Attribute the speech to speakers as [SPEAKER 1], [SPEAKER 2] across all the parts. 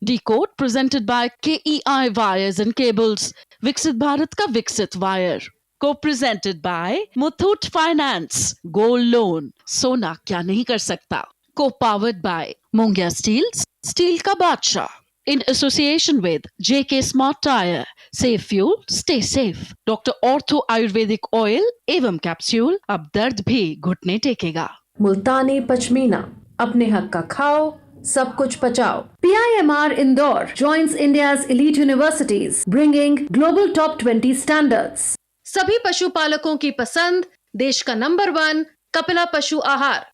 [SPEAKER 1] Decode presented by KEI Wires and Cables. विकसित भारत का विकसित wire. Co-presented by Muthoot Finance. Gold Loan. सोना क्या नहीं कर सकता. Co-powered by Mongia Steels. Steel का बादशाह. In association with JK Smart Tire. Save fuel, stay safe. Dr. Ortho Ayurvedic Oil एवं कैप्सूल अब दर्द भी घुटने टेकेगा.
[SPEAKER 2] मुल्तानी पश्मीना, अपने हक का खाओ, सब कुछ पचाओ. PIMR Indore joins India's elite universities, bringing global top 20 standards. सभी पशुपालकों की पसंद, देश का नंबर 1 कपिला पशु आहार.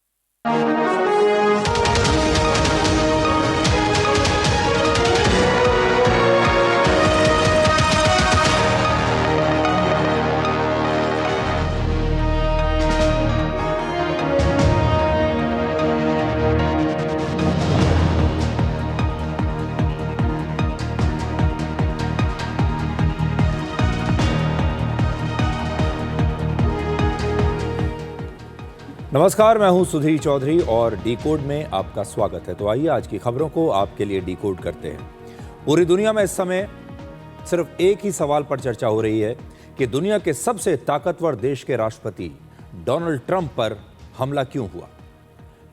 [SPEAKER 3] नमस्कार, मैं हूं सुधीर चौधरी और डिकोड में आपका स्वागत है। तो आइए आज की खबरों को आपके लिए डिकोड करते हैं। पूरी दुनिया में इस समय सिर्फ एक ही सवाल पर चर्चा हो रही है कि दुनिया के सबसे ताकतवर देश के राष्ट्रपति डोनाल्ड ट्रंप पर हमला क्यों हुआ।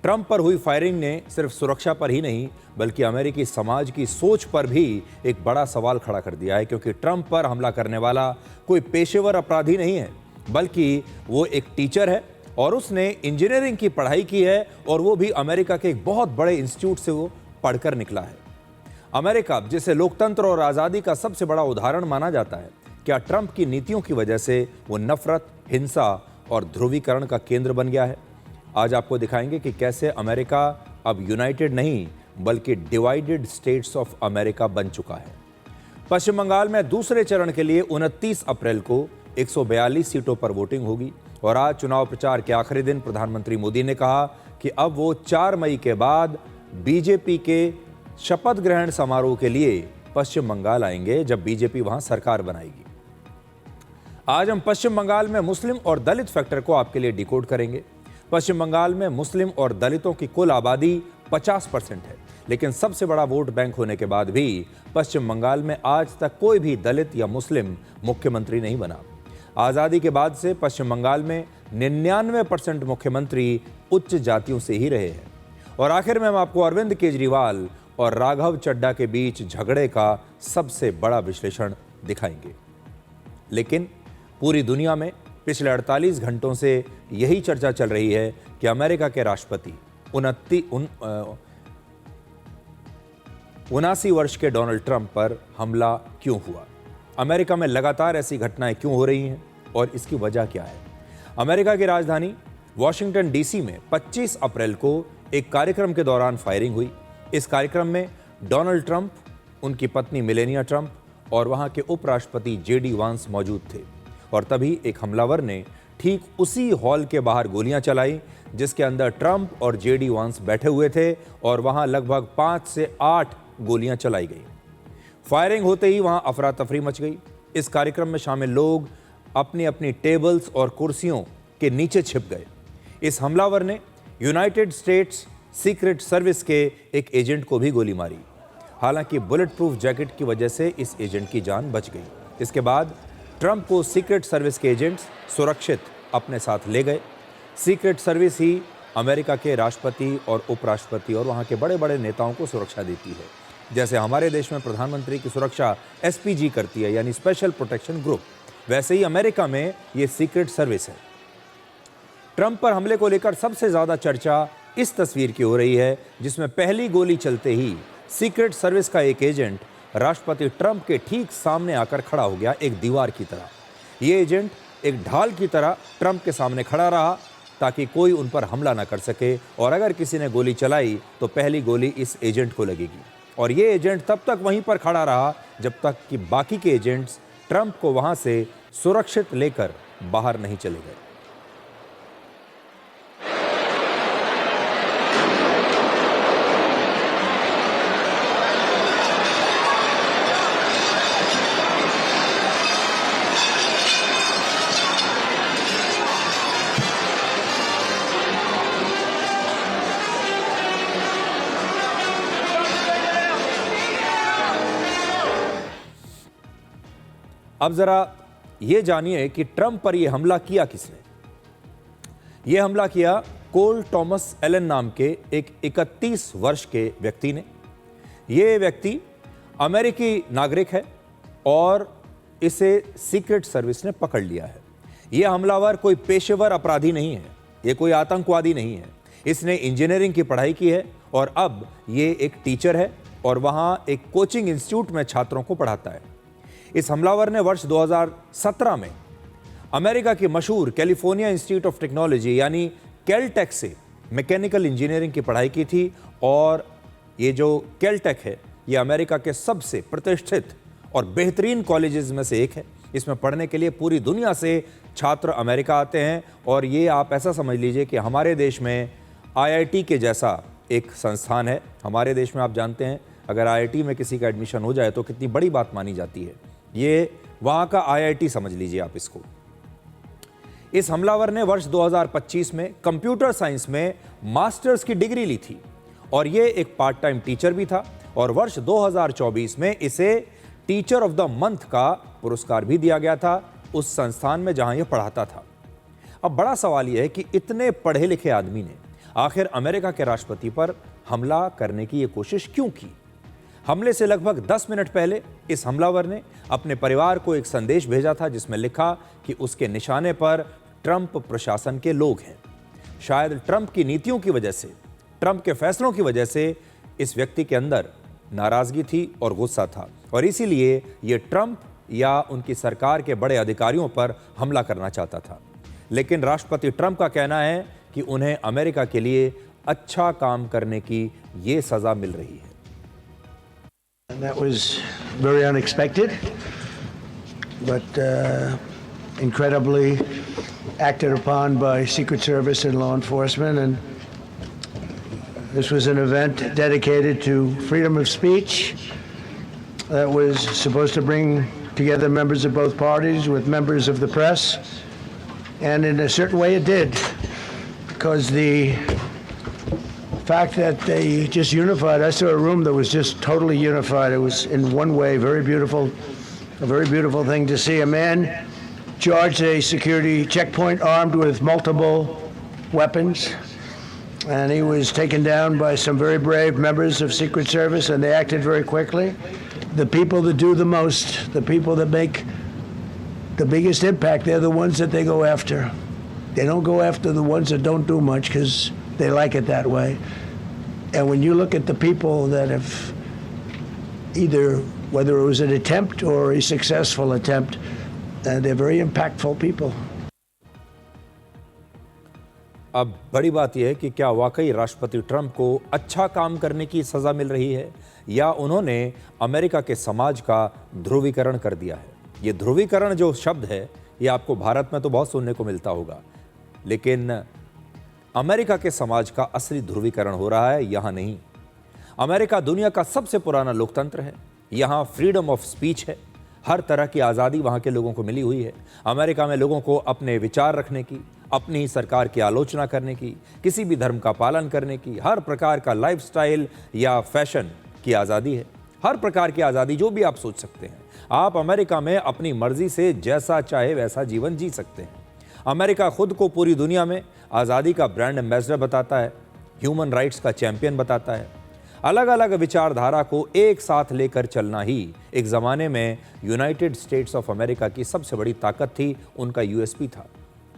[SPEAKER 3] ट्रंप पर हुई फायरिंग ने सिर्फ सुरक्षा पर ही नहीं बल्कि अमेरिकी समाज की सोच पर भी एक बड़ा सवाल खड़ा कर दिया है, क्योंकि ट्रंप पर हमला करने वाला कोई पेशेवर अपराधी नहीं है बल्कि वो एक टीचर है और उसने इंजीनियरिंग की पढ़ाई की है और वो भी अमेरिका के एक बहुत बड़े इंस्टीट्यूट से वो पढ़कर निकला है। अमेरिका, जिसे लोकतंत्र और आज़ादी का सबसे बड़ा उदाहरण माना जाता है, क्या ट्रंप की नीतियों की वजह से वो नफरत, हिंसा और ध्रुवीकरण का केंद्र बन गया है। आज आपको दिखाएंगे कि कैसे अमेरिका अब यूनाइटेड नहीं बल्कि डिवाइडेड स्टेट्स ऑफ अमेरिका बन चुका है। पश्चिम बंगाल में दूसरे चरण के लिए 29 अप्रैल को 142 सीटों पर वोटिंग होगी और आज चुनाव प्रचार के आखिरी दिन प्रधानमंत्री मोदी ने कहा कि अब वो 4 मई के बाद बीजेपी के शपथ ग्रहण समारोह के लिए पश्चिम बंगाल आएंगे, जब बीजेपी वहां सरकार बनाएगी। आज हम पश्चिम बंगाल में मुस्लिम और दलित फैक्टर को आपके लिए डिकोड करेंगे। पश्चिम बंगाल में मुस्लिम और दलितों की कुल आबादी 50% है, लेकिन सबसे बड़ा वोट बैंक होने के बाद भी पश्चिम बंगाल में आज तक कोई भी दलित या मुस्लिम मुख्यमंत्री नहीं बना। आज़ादी के बाद से पश्चिम बंगाल में 99% मुख्यमंत्री उच्च जातियों से ही रहे हैं। और आखिर में हम आपको अरविंद केजरीवाल और राघव चड्ढा के बीच झगड़े का सबसे बड़ा विश्लेषण दिखाएंगे। लेकिन पूरी दुनिया में पिछले 48 घंटों से यही चर्चा चल रही है कि अमेरिका के राष्ट्रपति 79 वर्ष के डोनाल्ड ट्रंप पर हमला क्यों हुआ। अमेरिका में लगातार ऐसी घटनाएं क्यों हो रही हैं और इसकी वजह क्या है। अमेरिका की राजधानी वॉशिंगटन डीसी में 25 अप्रैल को एक कार्यक्रम के दौरान फायरिंग हुई। इस कार्यक्रम में डोनाल्ड ट्रंप, उनकी पत्नी मेलेनिया ट्रंप और वहां के उपराष्ट्रपति जेडी वांस मौजूद थे और तभी एक हमलावर ने ठीक उसी हॉल के बाहर गोलियां चलाई जिसके अंदर ट्रंप और जेडी वांस बैठे हुए थे और वहां लगभग 5 से 8 गोलियां चलाई गई। फायरिंग होते ही वहां अफरा तफरी मच गई। इस कार्यक्रम में शामिल लोग अपनी अपनी टेबल्स और कुर्सियों के नीचे छिप गए। इस हमलावर ने यूनाइटेड स्टेट्स सीक्रेट सर्विस के एक एजेंट को भी गोली मारी। हालांकि बुलेट प्रूफ जैकेट की वजह से इस एजेंट की जान बच गई। इसके बाद ट्रंप को सीक्रेट सर्विस के एजेंट्स सुरक्षित अपने साथ ले गए। सीक्रेट सर्विस ही अमेरिका के राष्ट्रपति और उपराष्ट्रपति और वहाँ के बड़े बड़े नेताओं को सुरक्षा देती है। जैसे हमारे देश में प्रधानमंत्री की सुरक्षा SPG करती है, यानी स्पेशल प्रोटेक्शन ग्रुप, वैसे ही अमेरिका में ये सीक्रेट सर्विस है। ट्रंप पर हमले को लेकर सबसे ज्यादा चर्चा इस तस्वीर की हो रही है जिसमें पहली गोली चलते ही सीक्रेट सर्विस का एक एजेंट राष्ट्रपति ट्रंप के ठीक सामने आकर खड़ा हो गया, एक दीवार की तरह। ये एजेंट एक ढाल की तरह ट्रंप के सामने खड़ा रहा ताकि कोई उन पर हमला ना कर सके और अगर किसी ने गोली चलाई तो पहली गोली इस एजेंट को लगेगी। और ये एजेंट तब तक वहीं पर खड़ा रहा जब तक कि बाकी के एजेंट्स ट्रंप को वहां से सुरक्षित लेकर बाहर नहीं चले गए। अब जरा ये जानिए कि ट्रंप पर यह हमला किया किसने। यह हमला किया कोल टॉमस एलन नाम के एक 31 वर्ष के व्यक्ति ने। यह व्यक्ति अमेरिकी नागरिक है और इसे सीक्रेट सर्विस ने पकड़ लिया है। यह हमलावर कोई पेशेवर अपराधी नहीं है, यह कोई आतंकवादी नहीं है। इसने इंजीनियरिंग की पढ़ाई की है और अब ये एक टीचर है और वहां एक कोचिंग इंस्टीट्यूट में छात्रों को पढ़ाता है। इस हमलावर ने वर्ष 2017 में अमेरिका की मशहूर कैलिफोर्निया इंस्टीट्यूट ऑफ टेक्नोलॉजी यानी कैलटेक से मैकेनिकल इंजीनियरिंग की पढ़ाई की थी। और ये जो कैलटेक है ये अमेरिका के सबसे प्रतिष्ठित और बेहतरीन कॉलेजेस में से एक है। इसमें पढ़ने के लिए पूरी दुनिया से छात्र अमेरिका आते हैं और ये आप ऐसा समझ लीजिए कि हमारे देश में आईआईटी के जैसा एक संस्थान है। हमारे देश में आप जानते हैं अगर आईआईटी में किसी का एडमिशन हो जाए तो कितनी बड़ी बात मानी जाती है। ये वहाँ का आईआईटी समझ लीजिए आप इसको। इस हमलावर ने वर्ष 2025 में कंप्यूटर साइंस में मास्टर्स की डिग्री ली थी और ये एक पार्ट टाइम टीचर भी था और वर्ष 2024 में इसे टीचर ऑफ द मंथ का पुरस्कार भी दिया गया था उस संस्थान में जहां यह पढ़ाता था। अब बड़ा सवाल यह है कि इतने पढ़े लिखे आदमी ने आखिर अमेरिका के राष्ट्रपति पर हमला करने की यह कोशिश क्यों की। हमले से लगभग 10 मिनट पहले इस हमलावर ने अपने परिवार को एक संदेश भेजा था जिसमें लिखा कि उसके निशाने पर ट्रंप प्रशासन के लोग हैं। शायद ट्रंप की नीतियों की वजह से, ट्रंप के फैसलों की वजह से इस व्यक्ति के अंदर नाराजगी थी और गुस्सा था और इसीलिए ये ट्रंप या उनकी सरकार के बड़े अधिकारियों पर हमला करना चाहता था। लेकिन राष्ट्रपति ट्रंप का कहना है कि उन्हें अमेरिका के लिए अच्छा काम करने की ये सजा मिल रही है।
[SPEAKER 4] And that was very unexpected, but incredibly acted upon by Secret Service and law enforcement. And this was an event dedicated to freedom of speech that was supposed to bring together members of both parties with members of the press. And in a certain way it did, because the fact that they just unified, I saw a room that was just totally unified. It was in one way very beautiful, a very beautiful thing to see. A man charged a security checkpoint armed with multiple weapons, and he was taken down by some very brave members of Secret Service, and they acted very quickly. The people that do the most, the people that make the biggest impact, they're the ones that they go after. They don't go after the ones that don't do much because they like it that way. And when you look at the people that have either, whether it was an attempt or a successful attempt, they're very impactful people.
[SPEAKER 3] अब बड़ी बात यह है कि क्या वाकई राष्ट्रपति Trump को अच्छा काम करने की सजा मिल रही है या उन्होंने अमेरिका के समाज का ध्रुवीकरण कर दिया है। ये ध्रुवीकरण जो शब्द है ये आपको भारत में तो बहुत सुनने को मिलता होगा, लेकिन अमेरिका के समाज का असली ध्रुवीकरण हो रहा है यहाँ नहीं। अमेरिका दुनिया का सबसे पुराना लोकतंत्र है। यहाँ फ्रीडम ऑफ स्पीच है, हर तरह की आज़ादी वहाँ के लोगों को मिली हुई है। अमेरिका में लोगों को अपने विचार रखने की, अपनी ही सरकार की आलोचना करने की, किसी भी धर्म का पालन करने की, हर प्रकार का लाइफस्टाइल या फैशन की आज़ादी है। हर प्रकार की आज़ादी जो भी आप सोच सकते हैं, आप अमेरिका में अपनी मर्जी से जैसा चाहे वैसा जीवन जी सकते हैं। अमेरिका खुद को पूरी दुनिया में आज़ादी का ब्रांड एम्बेसडर बताता है, ह्यूमन राइट्स का चैंपियन बताता है। अलग अलग विचारधारा को एक साथ लेकर चलना ही एक ज़माने में यूनाइटेड स्टेट्स ऑफ अमेरिका की सबसे बड़ी ताकत थी, उनका यूएसपी था।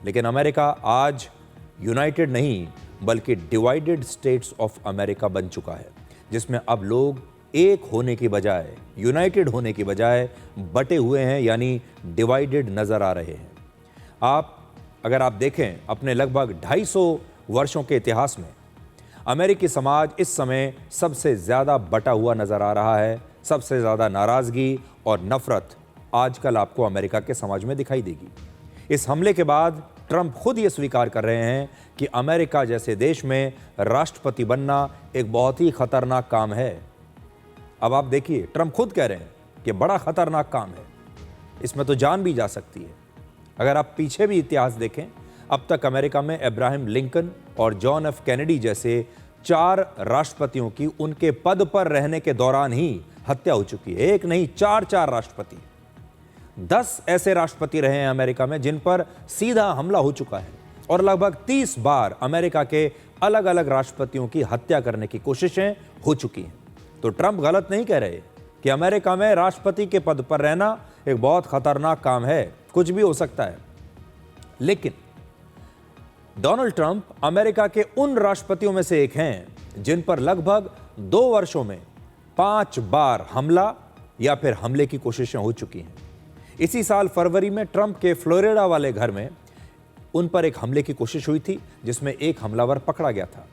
[SPEAKER 3] लेकिन अमेरिका आज यूनाइटेड नहीं बल्कि डिवाइडेड स्टेट्स ऑफ अमेरिका बन चुका है, जिसमें अब लोग एक होने की बजाय, यूनाइटेड होने की बजाय बटे हुए हैं, यानी डिवाइडेड नज़र आ रहे हैं। अगर आप देखें अपने लगभग 250 वर्षों के इतिहास में अमेरिकी समाज इस समय सबसे ज़्यादा बटा हुआ नज़र आ रहा है। सबसे ज़्यादा नाराज़गी और नफ़रत आजकल आपको अमेरिका के समाज में दिखाई देगी। इस हमले के बाद ट्रंप खुद ये स्वीकार कर रहे हैं कि अमेरिका जैसे देश में राष्ट्रपति बनना एक बहुत ही खतरनाक काम है। अब आप देखिए, ट्रंप खुद कह रहे हैं कि बड़ा खतरनाक काम है, इसमें तो जान भी जा सकती है। अगर आप पीछे भी इतिहास देखें, अब तक अमेरिका में अब्राहम लिंकन और जॉन एफ कैनेडी जैसे 4 राष्ट्रपतियों की उनके पद पर रहने के दौरान ही हत्या हो चुकी है। एक नहीं, 4 राष्ट्रपति। 10 ऐसे राष्ट्रपति रहे हैं अमेरिका में जिन पर सीधा हमला हो चुका है और लगभग 30 बार अमेरिका के अलग अलग राष्ट्रपतियों की हत्या करने की कोशिशें हो चुकी हैं। तो ट्रंप गलत नहीं कह रहे कि अमेरिका में राष्ट्रपति के पद पर रहना एक बहुत खतरनाक काम है, कुछ भी हो सकता है। लेकिन डोनाल्ड ट्रंप अमेरिका के उन राष्ट्रपतियों में से एक हैं जिन पर लगभग 2 वर्षों में 5 बार हमला या फिर हमले की कोशिशें हो चुकी हैं। इसी साल फरवरी में ट्रंप के फ्लोरिडा वाले घर में उन पर एक हमले की कोशिश हुई थी जिसमें एक हमलावर पकड़ा गया था।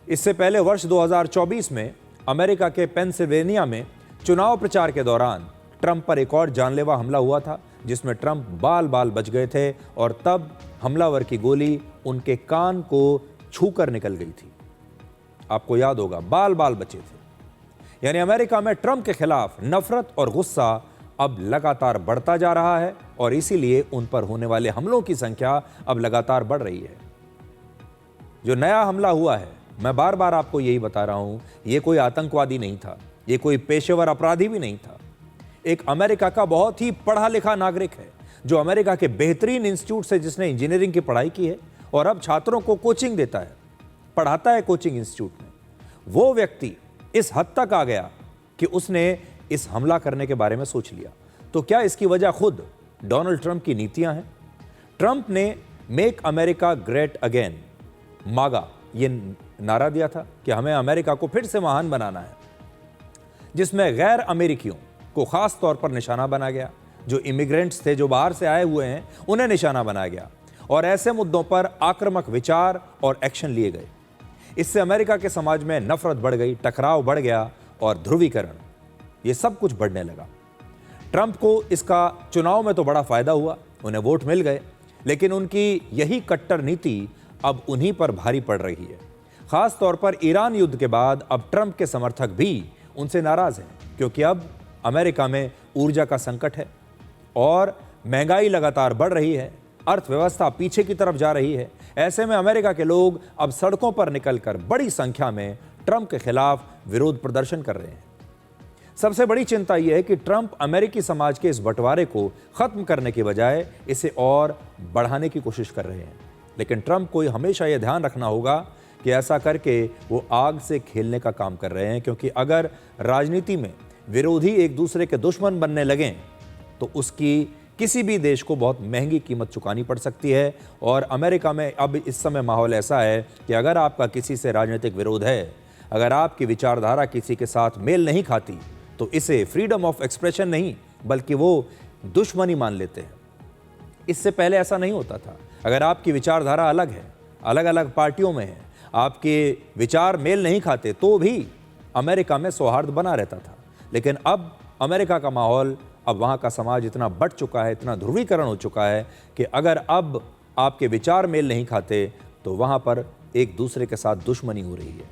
[SPEAKER 3] इससे पहले वर्ष 2024 में अमेरिका के पेंसिल्वेनिया में चुनाव प्रचार के दौरान ट्रंप पर एक और जानलेवा हमला हुआ था जिसमें ट्रंप बाल बाल बच गए थे और तब हमलावर की गोली उनके कान को छूकर निकल गई थी। आपको याद होगा, बाल बाल बचे थे। यानी अमेरिका में ट्रंप के खिलाफ नफरत और गुस्सा अब लगातार बढ़ता जा रहा है और इसीलिए उन पर होने वाले हमलों की संख्या अब लगातार बढ़ रही है। जो नया हमला हुआ है, मैं बार बार आपको यही बता रहा हूं, यह कोई आतंकवादी नहीं था, यह कोई पेशेवर अपराधी भी नहीं था। एक अमेरिका का बहुत ही पढ़ा लिखा नागरिक है जो अमेरिका के बेहतरीन इंस्टीट्यूट से जिसने इंजीनियरिंग की पढ़ाई की है और अब छात्रों को कोचिंग देता है, पढ़ाता है कोचिंग इंस्टीट्यूट में। वो व्यक्ति इस हद तक आ गया कि उसने इस हमला करने के बारे में सोच लिया। तो क्या इसकी वजह खुद डोनाल्ड ट्रंप की नीतियां हैं? ट्रंप ने मेक अमेरिका ग्रेट अगेन, मागा, ये नारा दिया था कि हमें अमेरिका को फिर से महान बनाना है, जिसमें गैर अमेरिकियों को खास तौर पर निशाना बना गया। जो इमिग्रेंट्स थे, जो बाहर से आए हुए हैं, उन्हें निशाना बनाया गया और ऐसे मुद्दों पर आक्रामक विचार और एक्शन लिए गए। इससे अमेरिका के समाज में नफरत बढ़ गई, टकराव बढ़ गया और ध्रुवीकरण, ये सब कुछ बढ़ने लगा। ट्रंप को इसका चुनाव में तो बड़ा फायदा हुआ, उन्हें वोट मिल गए, लेकिन उनकी यही कट्टर नीति अब उन्हीं पर भारी पड़ रही है। खास तौर पर ईरान युद्ध के बाद अब ट्रंप के समर्थक भी उनसे नाराज हैं, क्योंकि अब अमेरिका में ऊर्जा का संकट है और महंगाई लगातार बढ़ रही है, अर्थव्यवस्था पीछे की तरफ जा रही है। ऐसे में अमेरिका के लोग अब सड़कों पर निकलकर बड़ी संख्या में ट्रंप के खिलाफ विरोध प्रदर्शन कर रहे हैं। सबसे बड़ी चिंता यह है कि ट्रंप अमेरिकी समाज के इस बंटवारे को खत्म करने की बजाय इसे और बढ़ाने की कोशिश कर रहे हैं। लेकिन ट्रंप को हमेशा यह ध्यान रखना होगा कि ऐसा करके वो आग से खेलने का काम कर रहे हैं, क्योंकि अगर राजनीति में विरोधी एक दूसरे के दुश्मन बनने लगें तो उसकी किसी भी देश को बहुत महंगी कीमत चुकानी पड़ सकती है। और अमेरिका में अब इस समय माहौल ऐसा है कि अगर आपका किसी से राजनीतिक विरोध है, अगर आपकी विचारधारा किसी के साथ मेल नहीं खाती, तो इसे फ्रीडम ऑफ एक्सप्रेशन नहीं बल्कि वो दुश्मनी मान लेते हैं। इससे पहले ऐसा नहीं होता था। अगर आपकी विचारधारा अलग है, अलग अलग पार्टियों में है, आपके विचार मेल नहीं खाते, तो भी अमेरिका में सौहार्द बना रहता था। लेकिन अब अमेरिका का माहौल, अब वहाँ का समाज इतना बढ़ चुका है, इतना ध्रुवीकरण हो चुका है कि अगर अब आपके विचार मेल नहीं खाते तो वहाँ पर एक दूसरे के साथ दुश्मनी हो रही है।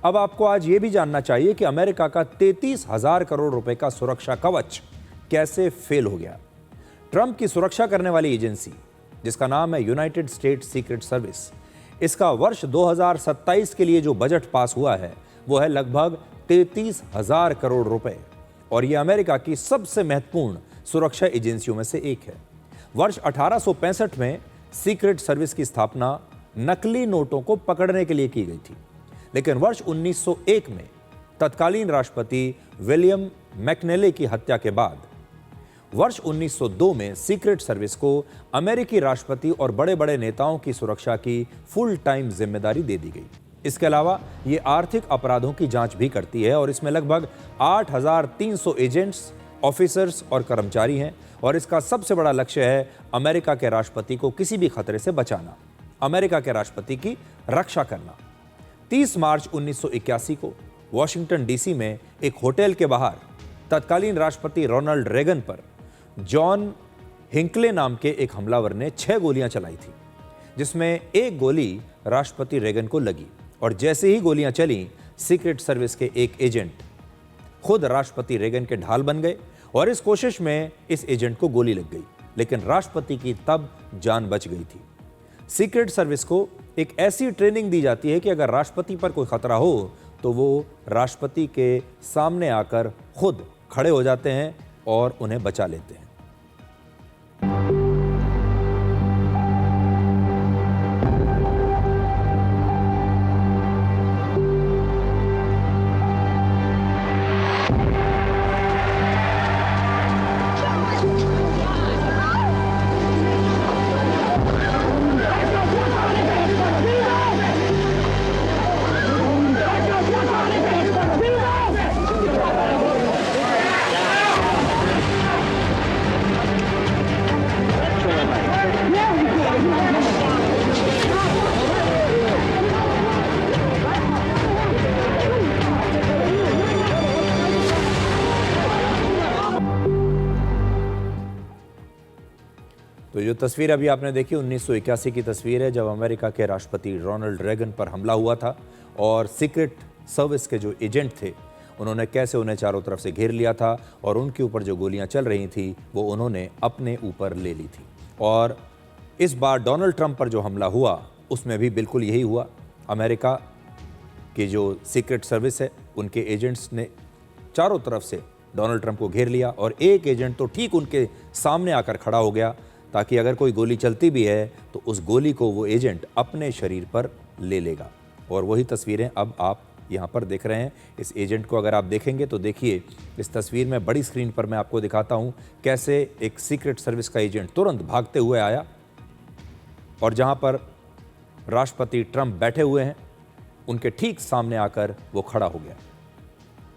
[SPEAKER 3] अब आपको आज ये भी जानना चाहिए कि अमेरिका का 33,000 करोड़ रुपए का सुरक्षा कवच कैसे फेल हो गया। ट्रंप की सुरक्षा करने वाली एजेंसी, जिसका नाम है यूनाइटेड स्टेट्स सीक्रेट सर्विस, इसका वर्ष 2027 के लिए जो बजट पास हुआ है वो है लगभग 33,000 करोड़ रुपए और यह अमेरिका की सबसे महत्वपूर्ण सुरक्षा एजेंसियों में से एक है। वर्ष 1865 में सीक्रेट सर्विस की स्थापना नकली नोटों को पकड़ने के लिए की गई थी, लेकिन वर्ष 1901 में तत्कालीन राष्ट्रपति विलियम मैकनेले की हत्या के बाद वर्ष 1902 में सीक्रेट सर्विस को अमेरिकी राष्ट्रपति और बड़े बड़े नेताओं की सुरक्षा की फुल टाइम जिम्मेदारी दे दी गई। इसके अलावा ये आर्थिक अपराधों की जांच भी करती है और इसमें लगभग 8,300 एजेंट्स, ऑफिसर्स और कर्मचारी हैं और इसका सबसे बड़ा लक्ष्य है अमेरिका के राष्ट्रपति को किसी भी खतरे से बचाना, अमेरिका के राष्ट्रपति की रक्षा करना। 30 मार्च 1981 को वॉशिंगटन डीसी में एक होटल के बाहर तत्कालीन राष्ट्रपति रोनाल्ड रेगन पर जॉन हिंकले नाम के एक हमलावर ने 6 गोलियां चलाई थी, जिसमें एक गोली राष्ट्रपति रेगन को लगी और जैसे ही गोलियां चली, सीक्रेट सर्विस के एक एजेंट खुद राष्ट्रपति रेगन के ढाल बन गए और इस कोशिश में इस एजेंट को गोली लग गई, लेकिन राष्ट्रपति की तब जान बच गई थी। सीक्रेट सर्विस को एक ऐसी ट्रेनिंग दी जाती है कि अगर राष्ट्रपति पर कोई खतरा हो तो वो राष्ट्रपति के सामने आकर खुद खड़े हो जाते हैं, और उन्हें बचा लेते हैं। तो जो तस्वीर अभी आपने देखी 1981 की तस्वीर है, जब अमेरिका के राष्ट्रपति रोनाल्ड रेगन पर हमला हुआ था और सीक्रेट सर्विस के जो एजेंट थे उन्होंने कैसे उन्हें चारों तरफ से घेर लिया था और उनके ऊपर जो गोलियां चल रही थी वो उन्होंने अपने ऊपर ले ली थी। और इस बार डोनाल्ड ट्रंप पर जो हमला हुआ उसमें भी बिल्कुल यही हुआ। अमेरिका की जो सीक्रेट सर्विस है उनके एजेंट्स ने चारों तरफ से डोनाल्ड ट्रंप को घेर लिया और एक एजेंट तो ठीक उनके सामने आकर खड़ा हो गया ताकि अगर कोई गोली चलती भी है तो उस गोली को वो एजेंट अपने शरीर पर ले लेगा। और वही तस्वीरें अब आप यहाँ पर देख रहे हैं। इस एजेंट को अगर आप देखेंगे तो देखिए इस तस्वीर में बड़ी स्क्रीन पर मैं आपको दिखाता हूँ कैसे एक सीक्रेट सर्विस का एजेंट तुरंत भागते हुए आया और जहाँ पर राष्ट्रपति ट्रंप बैठे हुए हैं उनके ठीक सामने आकर वो खड़ा हो गया।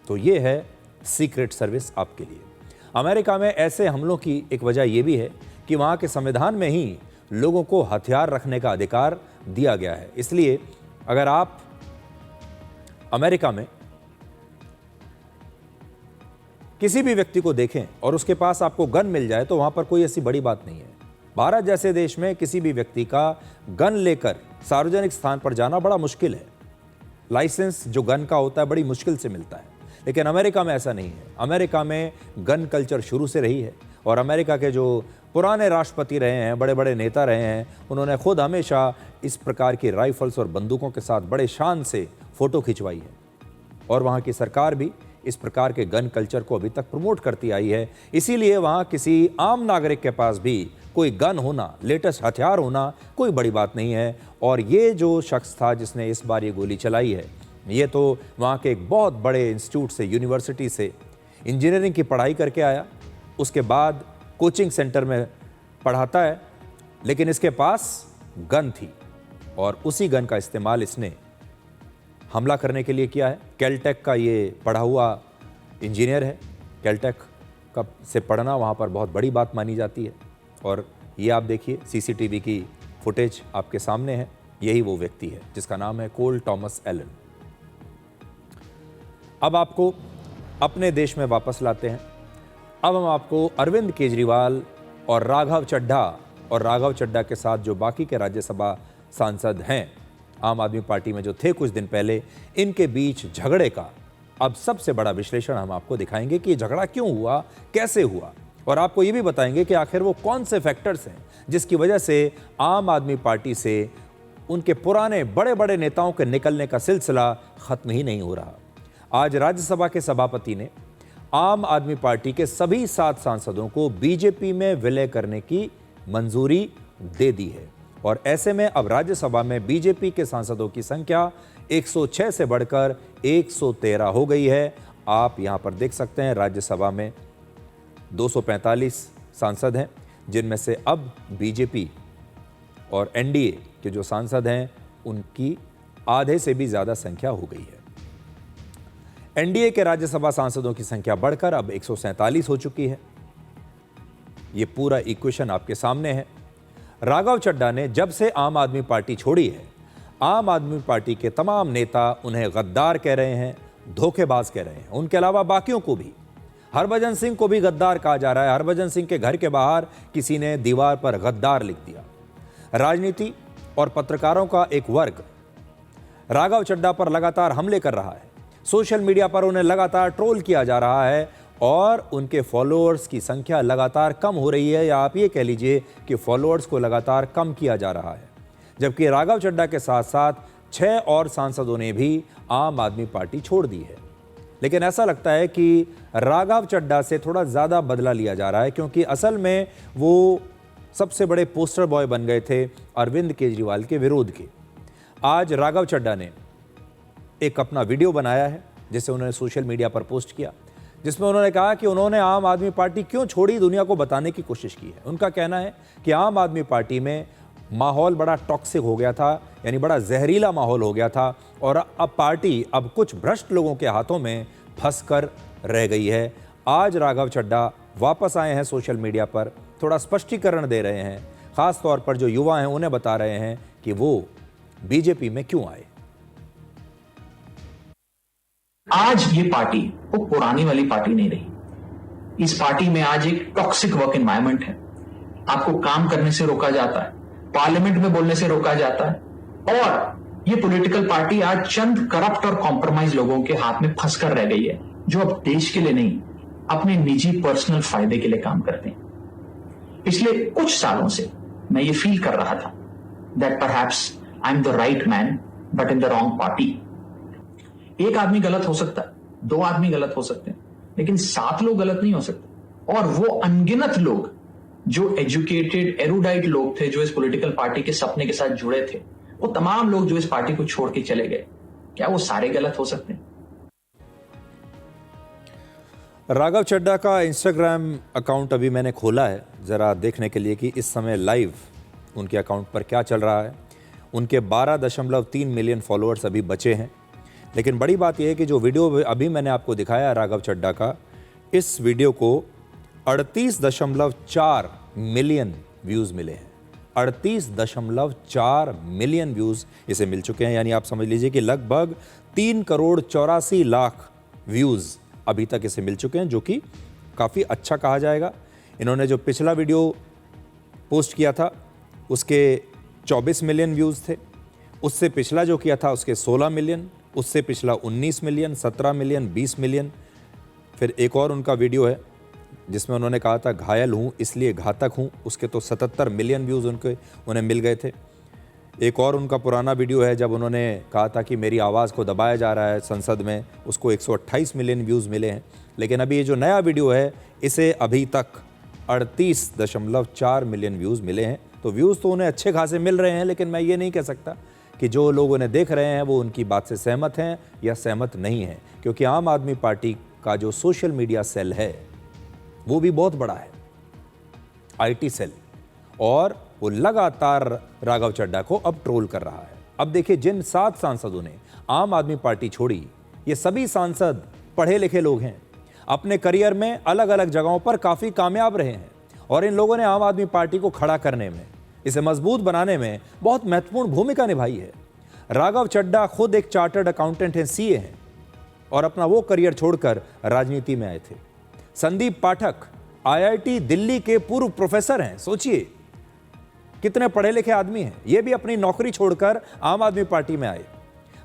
[SPEAKER 3] तो ये है सीक्रेट सर्विस आपके लिए। अमेरिका में ऐसे हमलों की एक वजह यह भी है कि वहाँ के संविधान में ही लोगों को हथियार रखने का अधिकार दिया गया है। इसलिए अगर आप अमेरिका में किसी भी व्यक्ति को देखें और उसके पास आपको गन मिल जाए तो वहाँ पर कोई ऐसी बड़ी बात नहीं है। भारत जैसे देश में किसी भी व्यक्ति का गन लेकर सार्वजनिक स्थान पर जाना बड़ा मुश्किल है। लाइसेंस जो गन का होता है बड़ी मुश्किल से मिलता है, लेकिन अमेरिका में ऐसा नहीं है। अमेरिका में गन कल्चर शुरू से रही है और अमेरिका के जो पुराने राष्ट्रपति रहे हैं, बड़े बड़े नेता रहे हैं, उन्होंने खुद हमेशा इस प्रकार की राइफल्स और बंदूकों के साथ बड़े शान से फ़ोटो खिंचवाई है और वहाँ की सरकार भी इस प्रकार के गन कल्चर को अभी तक प्रमोट करती आई है। इसीलिए वहाँ किसी आम नागरिक के पास भी कोई गन होना, लेटेस्ट हथियार होना कोई बड़ी बात नहीं है। और ये जो शख्स था जिसने इस बार ये गोली चलाई है, ये तो वहाँ के एक बहुत बड़े इंस्टीट्यूट से, यूनिवर्सिटी से इंजीनियरिंग की पढ़ाई करके आया, उसके बाद कोचिंग सेंटर में पढ़ाता है, लेकिन इसके पास गन थी और उसी गन का इस्तेमाल इसने हमला करने के लिए किया है। कैलटेक का ये पढ़ा हुआ इंजीनियर है। कैलटेक का से पढ़ना वहाँ पर बहुत बड़ी बात मानी जाती है। और ये आप देखिए सीसीटीवी की फुटेज आपके सामने है। यही वो व्यक्ति है जिसका नाम है कोल थॉमस एलन। अब आपको अपने देश में वापस लाते हैं। अब हम आपको अरविंद केजरीवाल और राघव चड्ढा के साथ जो बाकी के राज्यसभा सांसद हैं आम आदमी पार्टी में जो थे कुछ दिन पहले, इनके बीच झगड़े का अब सबसे बड़ा विश्लेषण हम आपको दिखाएंगे कि ये झगड़ा क्यों हुआ, कैसे हुआ, और आपको ये भी बताएंगे कि आखिर वो कौन से फैक्टर्स हैं जिसकी वजह से आम आदमी पार्टी से उनके पुराने बड़े बड़े नेताओं के निकलने का सिलसिला खत्म ही नहीं हो रहा। आज राज्यसभा के सभापति ने आम आदमी पार्टी के सभी 7 सांसदों को बीजेपी में विलय करने की मंजूरी दे दी है और ऐसे में अब राज्यसभा में बीजेपी के सांसदों की संख्या 106 से बढ़कर 113 हो गई है। आप यहां पर देख सकते हैं राज्यसभा में 245 सांसद हैं, जिनमें से अब बीजेपी और एनडीए के जो सांसद हैं उनकी आधे से भी ज्यादा संख्या हो गई है। एनडीए के राज्यसभा सांसदों की संख्या बढ़कर अब 147 हो चुकी है। ये पूरा इक्वेशन आपके सामने है। राघव चड्ढा ने जब से आम आदमी पार्टी छोड़ी है, आम आदमी पार्टी के तमाम नेता उन्हें गद्दार कह रहे हैं, धोखेबाज कह रहे हैं। उनके अलावा बाकियों को भी, हरभजन सिंह को भी गद्दार कहा जा रहा है। हरभजन सिंह के घर के बाहर किसी ने दीवार पर गद्दार लिख दिया। राजनीति और पत्रकारों का एक वर्ग राघव चड्ढा पर लगातार हमले कर रहा है। सोशल मीडिया पर उन्हें लगातार ट्रोल किया जा रहा है और उनके फॉलोअर्स की संख्या लगातार कम हो रही है, या आप ये कह लीजिए कि फॉलोअर्स को लगातार कम किया जा रहा है। जबकि राघव चड्ढा के साथ साथ 6 और सांसदों ने भी आम आदमी पार्टी छोड़ दी है। लेकिन ऐसा लगता है कि राघव चड्ढा से थोड़ा ज़्यादा बदला लिया जा रहा है, क्योंकि असल में वो सबसे बड़े पोस्टर बॉय बन गए थे अरविंद केजरीवाल के विरोध के। आज राघव चड्ढा ने एक अपना वीडियो बनाया है जिसे उन्होंने सोशल मीडिया पर पोस्ट किया, जिसमें उन्होंने कहा कि उन्होंने आम आदमी पार्टी क्यों छोड़ी, दुनिया को बताने की कोशिश की है। उनका कहना है कि आम आदमी पार्टी में माहौल बड़ा टॉक्सिक हो गया था, यानी बड़ा जहरीला माहौल हो गया था, और अब पार्टी अब कुछ भ्रष्ट लोगों के हाथों में फंसकर रह गई है। आज राघव चड्ढा वापस आए हैं सोशल मीडिया पर, थोड़ा स्पष्टीकरण दे रहे हैं, खास तौर पर जो युवा हैं उन्हें बता रहे हैं कि वो बीजेपी में क्यों आए।
[SPEAKER 5] आज ये पार्टी वो पुरानी वाली पार्टी नहीं रही। इस पार्टी में आज एक टॉक्सिक वर्क एनवायरनमेंट है। आपको काम करने से रोका जाता है, पार्लियामेंट में बोलने से रोका जाता है, और ये पॉलिटिकल पार्टी आज चंद करप्ट और कॉम्प्रोमाइज लोगों के हाथ में फंसकर रह गई है, जो अब देश के लिए नहीं, अपने निजी पर्सनल फायदे के लिए काम करते हैं। पिछले कुछ सालों से मैं ये फील कर रहा था that perhaps I am the right man but in the wrong party. एक आदमी गलत हो सकता है, 2 आदमी गलत हो सकते हैं, लेकिन 7 लोग गलत नहीं हो सकते। और वो अनगिनत लोग जो एजुकेटेड एरुडाइट लोग थे, जो इस पॉलिटिकल पार्टी के सपने के साथ जुड़े थे, वो तमाम लोग जो इस पार्टी को छोड़ के चले गए, क्या वो सारे गलत हो सकते हैं?
[SPEAKER 3] राघव चड्ढा का इंस्टाग्राम अकाउंट अभी मैंने खोला है ज़रा देखने के लिए कि इस समय लाइव उनके अकाउंट पर क्या चल रहा है। उनके 12.3 मिलियन फॉलोअर्स अभी बचे हैं। लेकिन बड़ी बात यह है कि जो वीडियो अभी मैंने आपको दिखाया राघव चड्ढा का, इस वीडियो को 38.4 मिलियन व्यूज़ मिले हैं। 38.4 मिलियन व्यूज़ इसे मिल चुके हैं, यानी आप समझ लीजिए कि लगभग 3,84,00,000 व्यूज़ अभी तक इसे मिल चुके हैं, जो कि काफ़ी अच्छा कहा जाएगा। इन्होंने जो पिछला वीडियो पोस्ट किया था उसके 24 मिलियन व्यूज़ थे, उससे पिछला जो किया था उसके 16 मिलियन, उससे पिछला 19 मिलियन, 17 मिलियन, 20 मिलियन। फिर एक और उनका वीडियो है जिसमें उन्होंने कहा था घायल हूँ इसलिए घातक हूँ, उसके तो 77 मिलियन व्यूज़ उन्हें मिल गए थे। एक और उनका पुराना वीडियो है जब उन्होंने कहा था कि मेरी आवाज़ को दबाया जा रहा है संसद में, उसको 128 मिलियन व्यूज़ मिले हैं। लेकिन अभी ये जो नया वीडियो है इसे अभी तक 38.4 मिलियन व्यूज़ मिले हैं। तो व्यूज़ तो उन्हें अच्छे खासे मिल रहे हैं, लेकिन मैं ये नहीं कह सकता कि जो लोग उन्हें देख रहे हैं वो उनकी बात से सहमत हैं या सहमत नहीं हैं, क्योंकि आम आदमी पार्टी का जो सोशल मीडिया सेल है वो भी बहुत बड़ा है, IT सेल, और वो लगातार राघव चड्ढा को अब ट्रोल कर रहा है। अब देखिए, जिन 7 सांसदों ने आम आदमी पार्टी छोड़ी, ये सभी सांसद पढ़े लिखे लोग हैं, अपने करियर में अलग अलग जगहों पर काफ़ी कामयाब रहे हैं, और इन लोगों ने आम आदमी पार्टी को खड़ा करने में, इसे मजबूत बनाने में बहुत महत्वपूर्ण भूमिका निभाई है। राघव चड्ढा खुद एक चार्टर्ड अकाउंटेंट हैं, CA हैं, और अपना वो करियर छोड़कर राजनीति में आए थे। संदीप पाठक IIT दिल्ली के पूर्व प्रोफेसर हैं। सोचिए कितने पढ़े लिखे आदमी हैं, ये भी अपनी नौकरी छोड़कर आम आदमी पार्टी में आए।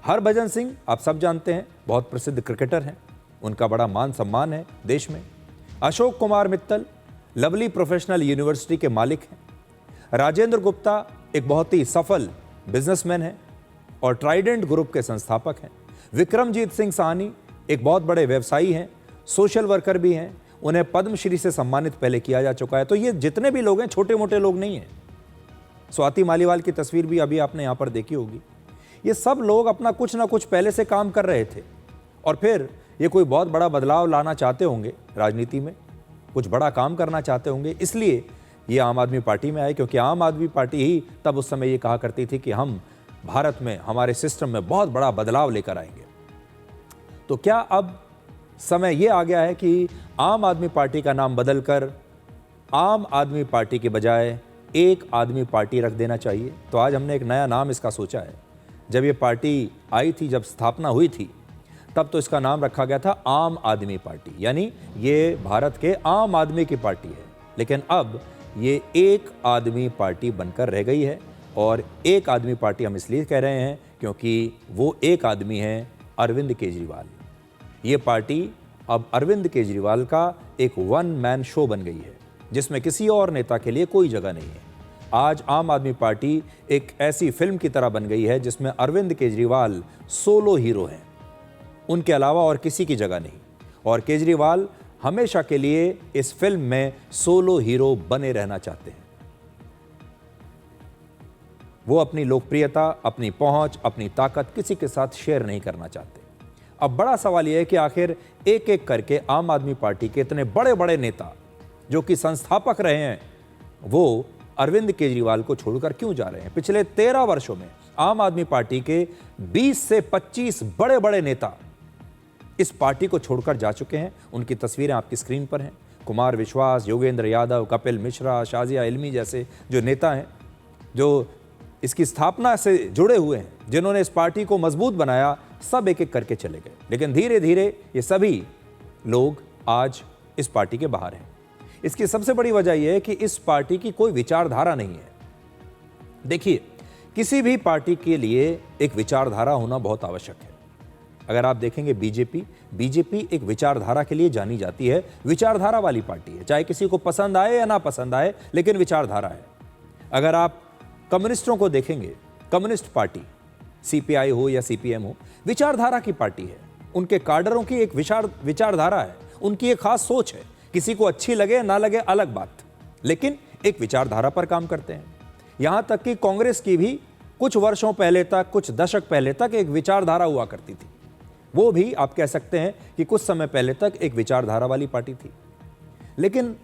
[SPEAKER 3] हरभजन सिंह आप सब जानते हैं, बहुत प्रसिद्ध क्रिकेटर हैं, उनका बड़ा मान सम्मान है देश में। Ashok Kumar Mittal lovely professional university के मालिक हैं। राजेंद्र गुप्ता एक बहुत ही सफल बिजनेसमैन हैं और ट्राइडेंट ग्रुप के संस्थापक हैं। विक्रमजीत सिंह साहनी एक बहुत बड़े व्यवसायी हैं, सोशल वर्कर भी हैं, उन्हें पद्मश्री से सम्मानित पहले किया जा चुका है। तो ये जितने भी लोग हैं छोटे मोटे लोग नहीं हैं। स्वाति मालीवाल की तस्वीर भी अभी आपने यहाँ पर देखी होगी। ये सब लोग अपना कुछ ना कुछ पहले से काम कर रहे थे, और फिर ये कोई बहुत बड़ा बदलाव लाना चाहते होंगे राजनीति में, कुछ बड़ा काम करना चाहते होंगे, इसलिए ये आम आदमी पार्टी में आए। क्योंकि आम आदमी पार्टी ही तब उस समय ये कहा करती थी कि हम भारत में, हमारे सिस्टम में बहुत बड़ा बदलाव लेकर आएंगे। तो क्या अब समय ये आ गया है कि आम आदमी पार्टी का नाम बदलकर आम आदमी पार्टी के बजाय एक आदमी पार्टी रख देना चाहिए? तो आज हमने एक नया नाम इसका सोचा है। जब ये पार्टी आई थी, जब स्थापना हुई थी, तब तो इसका नाम रखा गया था आम आदमी पार्टी, यानी ये भारत के आम आदमी की पार्टी है। लेकिन अब ये एक आदमी पार्टी बनकर रह गई है, और एक आदमी पार्टी हम इसलिए कह रहे हैं क्योंकि वो एक आदमी है अरविंद केजरीवाल। ये पार्टी अब अरविंद केजरीवाल का एक 1 मैन शो बन गई है, जिसमें किसी और नेता के लिए कोई जगह नहीं है। आज आम आदमी पार्टी एक ऐसी फिल्म की तरह बन गई है जिसमें अरविंद केजरीवाल सोलो हीरो हैं। उनके अलावा और किसी की जगह नहीं। और केजरीवाल हमेशा के लिए इस फिल्म में सोलो हीरो बने रहना चाहते हैं। वो अपनी लोकप्रियता, अपनी पहुंच, अपनी ताकत किसी के साथ शेयर नहीं करना चाहते। अब बड़ा सवाल यह है कि आखिर एक एक करके आम आदमी पार्टी के इतने बड़े बड़े नेता जो कि संस्थापक रहे हैं, वो अरविंद केजरीवाल को छोड़कर क्यों जा रहे हैं। पिछले 13 वर्षों में आम आदमी पार्टी के 20 से 25 बड़े बड़े नेता इस पार्टी को छोड़कर जा चुके हैं। उनकी तस्वीरें आपकी स्क्रीन पर हैं। कुमार विश्वास, योगेंद्र यादव, कपिल मिश्रा, शाजिया इल्मी जैसे जो नेता हैं, जो इसकी स्थापना से जुड़े हुए हैं, जिन्होंने इस पार्टी को मजबूत बनाया, सब एक एक करके चले गए। लेकिन धीरे धीरे ये सभी लोग आज इस पार्टी के बाहर हैं। इसकी सबसे बड़ी वजह यह है कि इस पार्टी की कोई विचारधारा नहीं है। देखिए, किसी भी पार्टी के लिए एक विचारधारा होना बहुत आवश्यक है। अगर आप देखेंगे बीजेपी एक विचारधारा के लिए जानी जाती है, विचारधारा वाली पार्टी है, चाहे किसी को पसंद आए या ना पसंद आए, लेकिन विचारधारा है। अगर आप कम्युनिस्टों को देखेंगे, कम्युनिस्ट पार्टी सीपीआई हो या सीपीएम हो, विचारधारा की पार्टी है। उनके काडरों की एक विचारधारा है, उनकी एक खास सोच है। किसी को अच्छी लगे ना लगे अलग बात, लेकिन एक विचारधारा पर काम करते हैं। यहां तक कि कांग्रेस की भी कुछ वर्षों पहले तक, कुछ दशक पहले तक एक विचारधारा हुआ करती थी। वो भी आप कह सकते हैं कि कुछ समय पहले तक एक विचारधारा वाली पार्टी थी। लेकिन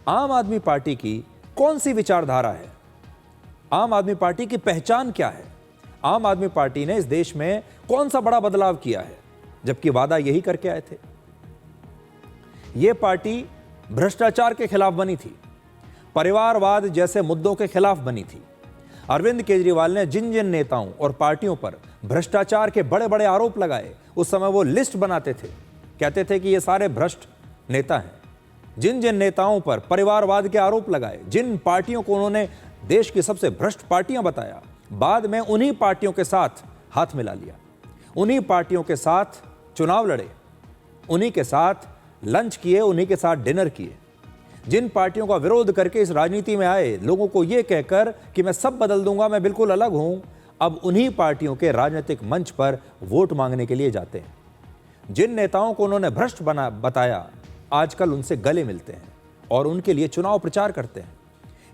[SPEAKER 3] आम आदमी पार्टी की कौन सी विचारधारा है? आम आदमी पार्टी की पहचान क्या है? आम आदमी पार्टी ने इस देश में कौन सा बड़ा बदलाव किया है, जबकि वादा यही करके आए थे। यह पार्टी भ्रष्टाचार के खिलाफ बनी थी, परिवारवाद जैसे मुद्दों के खिलाफ बनी थी। अरविंद केजरीवाल ने जिन जिन नेताओं और पार्टियों पर भ्रष्टाचार के बड़े बड़े आरोप लगाए, उस समय वो लिस्ट बनाते थे, कहते थे कि ये सारे भ्रष्ट नेता हैं। जिन जिन नेताओं पर परिवारवाद के आरोप लगाए, जिन पार्टियों को उन्होंने देश की सबसे भ्रष्ट पार्टियां बताया, बाद में उन्हीं पार्टियों के साथ हाथ मिला लिया, उन्हीं पार्टियों के साथ चुनाव लड़े, उन्हीं के साथ लंच किए, उन्हीं के साथ डिनर किए। जिन पार्टियों का विरोध करके इस राजनीति में आए, लोगों को यह कहकर कि मैं सब बदल दूंगा, मैं बिल्कुल अलग हूं, अब उन्हीं पार्टियों के राजनीतिक मंच पर वोट मांगने के लिए जाते हैं। जिन नेताओं को उन्होंने भ्रष्ट बताया, आजकल उनसे गले मिलते हैं और उनके लिए चुनाव प्रचार करते हैं।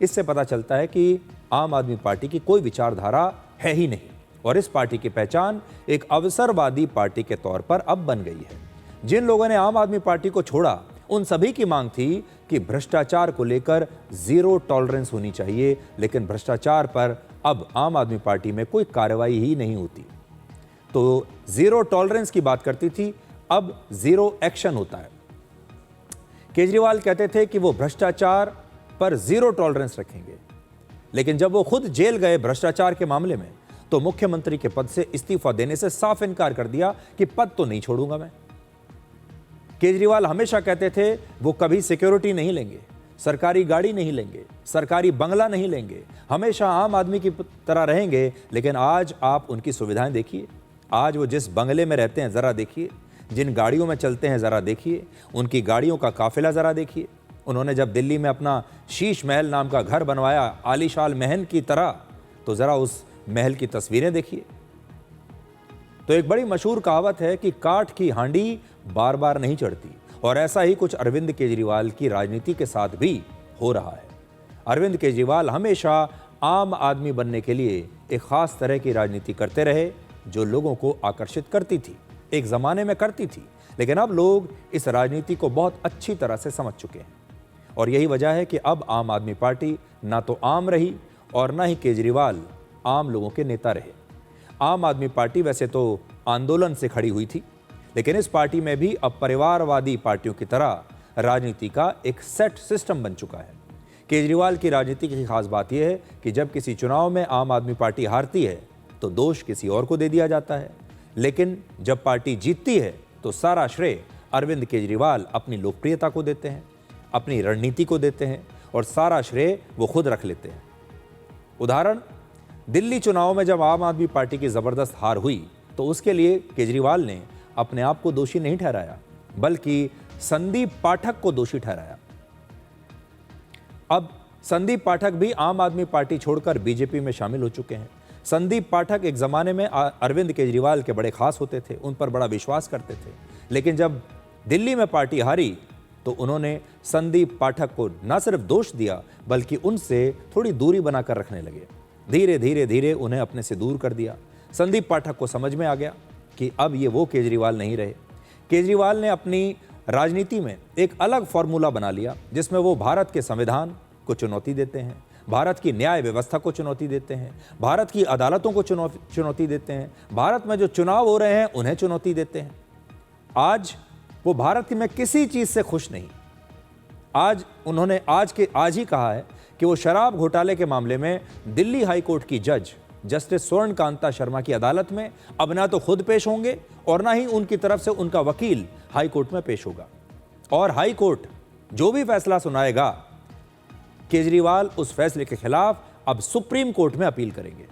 [SPEAKER 3] इससे पता चलता है कि आम आदमी पार्टी की कोई विचारधारा है ही नहीं और इस पार्टी की पहचान एक अवसरवादी पार्टी के तौर पर अब बन गई है। जिन लोगों ने आम आदमी पार्टी को छोड़ा, उन सभी की मांग थी कि भ्रष्टाचार को लेकर जीरो टॉलरेंस होनी चाहिए, लेकिन भ्रष्टाचार पर अब आम आदमी पार्टी में कोई कार्रवाई ही नहीं होती। तो जीरो टॉलरेंस की बात करती थी, अब जीरो एक्शन होता है। केजरीवाल कहते थे कि वो भ्रष्टाचार पर जीरो टॉलरेंस रखेंगे, लेकिन जब वो खुद जेल गए भ्रष्टाचार के मामले में, तो मुख्यमंत्री के पद से इस्तीफा देने से साफ इनकार कर दिया कि पद तो नहीं छोड़ूंगा मैं। केजरीवाल हमेशा कहते थे वो कभी सिक्योरिटी नहीं लेंगे, सरकारी गाड़ी नहीं लेंगे, सरकारी बंगला नहीं लेंगे, हमेशा आम आदमी की तरह रहेंगे। लेकिन आज आप उनकी सुविधाएं देखिए, आज वो जिस बंगले में रहते हैं ज़रा देखिए, जिन गाड़ियों में चलते हैं ज़रा देखिए, उनकी गाड़ियों का काफिला ज़रा देखिए। उन्होंने जब दिल्ली में अपना शीश महल नाम का घर बनवाया आलीशान महल की तरह, तो ज़रा उस महल की तस्वीरें देखिए। तो एक बड़ी मशहूर कहावत है कि काठ की हांडी बार बार नहीं चढ़ती, और ऐसा ही कुछ अरविंद केजरीवाल की राजनीति के साथ भी हो रहा है। अरविंद केजरीवाल हमेशा आम आदमी बनने के लिए एक खास तरह की राजनीति करते रहे, जो लोगों को आकर्षित करती थी, एक ज़माने में करती थी, लेकिन अब लोग इस राजनीति को बहुत अच्छी तरह से समझ चुके हैं। और यही वजह है कि अब आम आदमी पार्टी ना तो आम रही और ना ही केजरीवाल आम लोगों के नेता रहे। आम आदमी पार्टी वैसे तो आंदोलन से खड़ी हुई थी, लेकिन इस पार्टी में भी अब परिवारवादी पार्टियों की तरह राजनीति का एक सेट सिस्टम बन चुका है। केजरीवाल की राजनीति की खास बात यह है कि जब किसी चुनाव में आम आदमी पार्टी हारती है तो दोष किसी और को दे दिया जाता है, लेकिन जब पार्टी जीतती है तो सारा श्रेय अरविंद केजरीवाल अपनी लोकप्रियता को देते हैं, अपनी रणनीति को देते हैं और सारा श्रेय वो खुद रख लेते हैं। उदाहरण, दिल्ली चुनाव में जब आम आदमी पार्टी की जबरदस्त हार हुई तो उसके लिए केजरीवाल ने अपने आप को दोषी नहीं ठहराया, बल्कि संदीप पाठक को दोषी ठहराया। अब संदीप पाठक भी आम आदमी पार्टी छोड़कर बीजेपी में शामिल हो चुके हैं। संदीप पाठक एक ज़माने में अरविंद केजरीवाल के बड़े खास होते थे, उन पर बड़ा विश्वास करते थे, लेकिन जब दिल्ली में पार्टी हारी तो उन्होंने संदीप पाठक को न सिर्फ दोष दिया बल्कि उनसे थोड़ी दूरी बनाकर रखने लगे। धीरे धीरे धीरे उन्हें अपने से दूर कर दिया। संदीप पाठक को समझ में आ गया कि अब ये वो केजरीवाल नहीं रहे। केजरीवाल ने अपनी राजनीति में एक अलग फॉर्मूला बना लिया जिसमें वो भारत के संविधान को चुनौती देते हैं, भारत की न्याय व्यवस्था को चुनौती देते हैं, भारत की अदालतों को चुनौती देते हैं, भारत में जो चुनाव हो रहे हैं उन्हें चुनौती देते हैं। आज वो भारत में किसी चीज़ से खुश नहीं। आज उन्होंने आज ही कहा है कि वो शराब घोटाले के मामले में दिल्ली हाई कोर्ट की जज जस्टिस स्वर्ण कांता शर्मा की अदालत में अब ना तो खुद पेश होंगे और ना ही उनकी तरफ से उनका वकील हाई कोर्ट में पेश होगा। और हाई कोर्ट जो भी फैसला सुनाएगा, केजरीवाल उस फैसले के खिलाफ अब सुप्रीम कोर्ट में अपील करेंगे।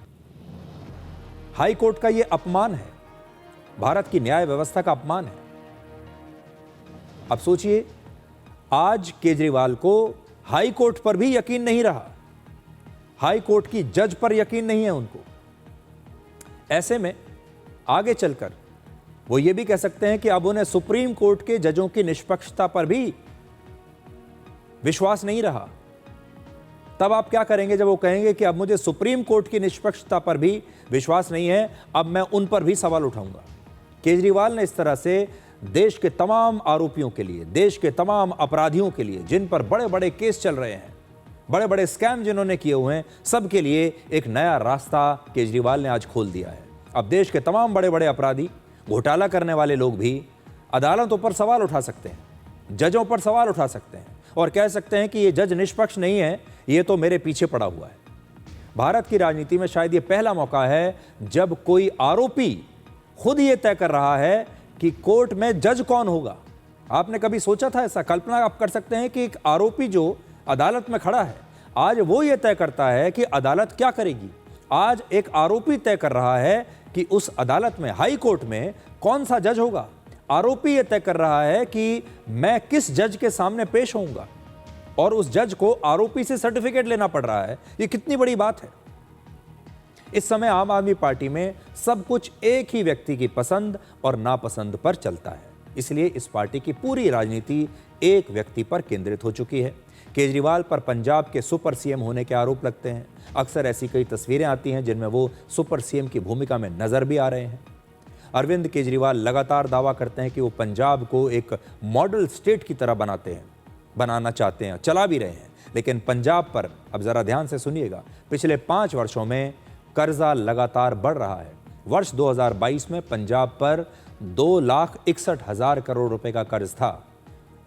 [SPEAKER 3] हाई कोर्ट का यह अपमान है, भारत की न्याय व्यवस्था का अपमान है। अब सोचिए, आज केजरीवाल को हाई कोर्ट पर भी यकीन नहीं रहा, हाई कोर्ट की जज पर यकीन नहीं है उनको। ऐसे में आगे चलकर वो ये भी कह सकते हैं कि अब उन्हें सुप्रीम कोर्ट के जजों की निष्पक्षता पर भी विश्वास नहीं रहा। तब आप क्या करेंगे जब वो कहेंगे कि अब मुझे सुप्रीम कोर्ट की निष्पक्षता पर भी विश्वास नहीं है, अब मैं उन पर भी सवाल उठाऊंगा। केजरीवाल ने इस तरह से देश के तमाम आरोपियों के लिए, देश के तमाम अपराधियों के लिए, जिन पर बड़े बड़े केस चल रहे हैं, बड़े बड़े स्कैम जिन्होंने किए हुए हैं, सबके लिए एक नया रास्ता केजरीवाल ने आज खोल दिया है। अब देश के तमाम बड़े बड़े अपराधी, घोटाला करने वाले लोग भी अदालतों पर सवाल उठा सकते हैं, जजों पर सवाल उठा सकते हैं और कह सकते हैं कि ये जज निष्पक्ष नहीं है, ये तो मेरे पीछे पड़ा हुआ है। भारत की राजनीति में शायद ये पहला मौका है जब कोई आरोपी खुद ये तय कर रहा है कि कोर्ट में जज कौन होगा। आपने कभी सोचा था ऐसा? कल्पना आप कर सकते हैं कि एक आरोपी जो अदालत में खड़ा है, आज वो ये तय करता है कि अदालत क्या करेगी। आज एक आरोपी तय कर रहा है कि उस अदालत में, हाई कोर्ट में कौन सा जज होगा। आरोपी ये तय कर रहा है कि मैं किस जज के सामने पेश होऊंगा और उस जज को आरोपी से सर्टिफिकेट लेना पड़ रहा है। ये कितनी बड़ी बात है। इस समय आम आदमी पार्टी में सब कुछ एक ही व्यक्ति की पसंद और नापसंद पर चलता है, इसलिए इस पार्टी की पूरी राजनीति एक व्यक्ति पर केंद्रित हो चुकी है। केजरीवाल पर पंजाब के सुपर सीएम होने के आरोप लगते हैं। अक्सर ऐसी कई तस्वीरें आती हैं जिनमें वो सुपर सीएम की भूमिका में नजर भी आ रहे हैं। अरविंद केजरीवाल लगातार दावा करते हैं कि वो पंजाब को एक मॉडल स्टेट की तरह बनाना चाहते हैं, चला भी रहे हैं। लेकिन पंजाब पर अब जरा ध्यान से सुनिएगा, पिछले 5 वर्षों में कर्जा लगातार बढ़ रहा है। वर्ष 2022 में पंजाब पर 2,61,000 करोड़ रुपए का कर्ज था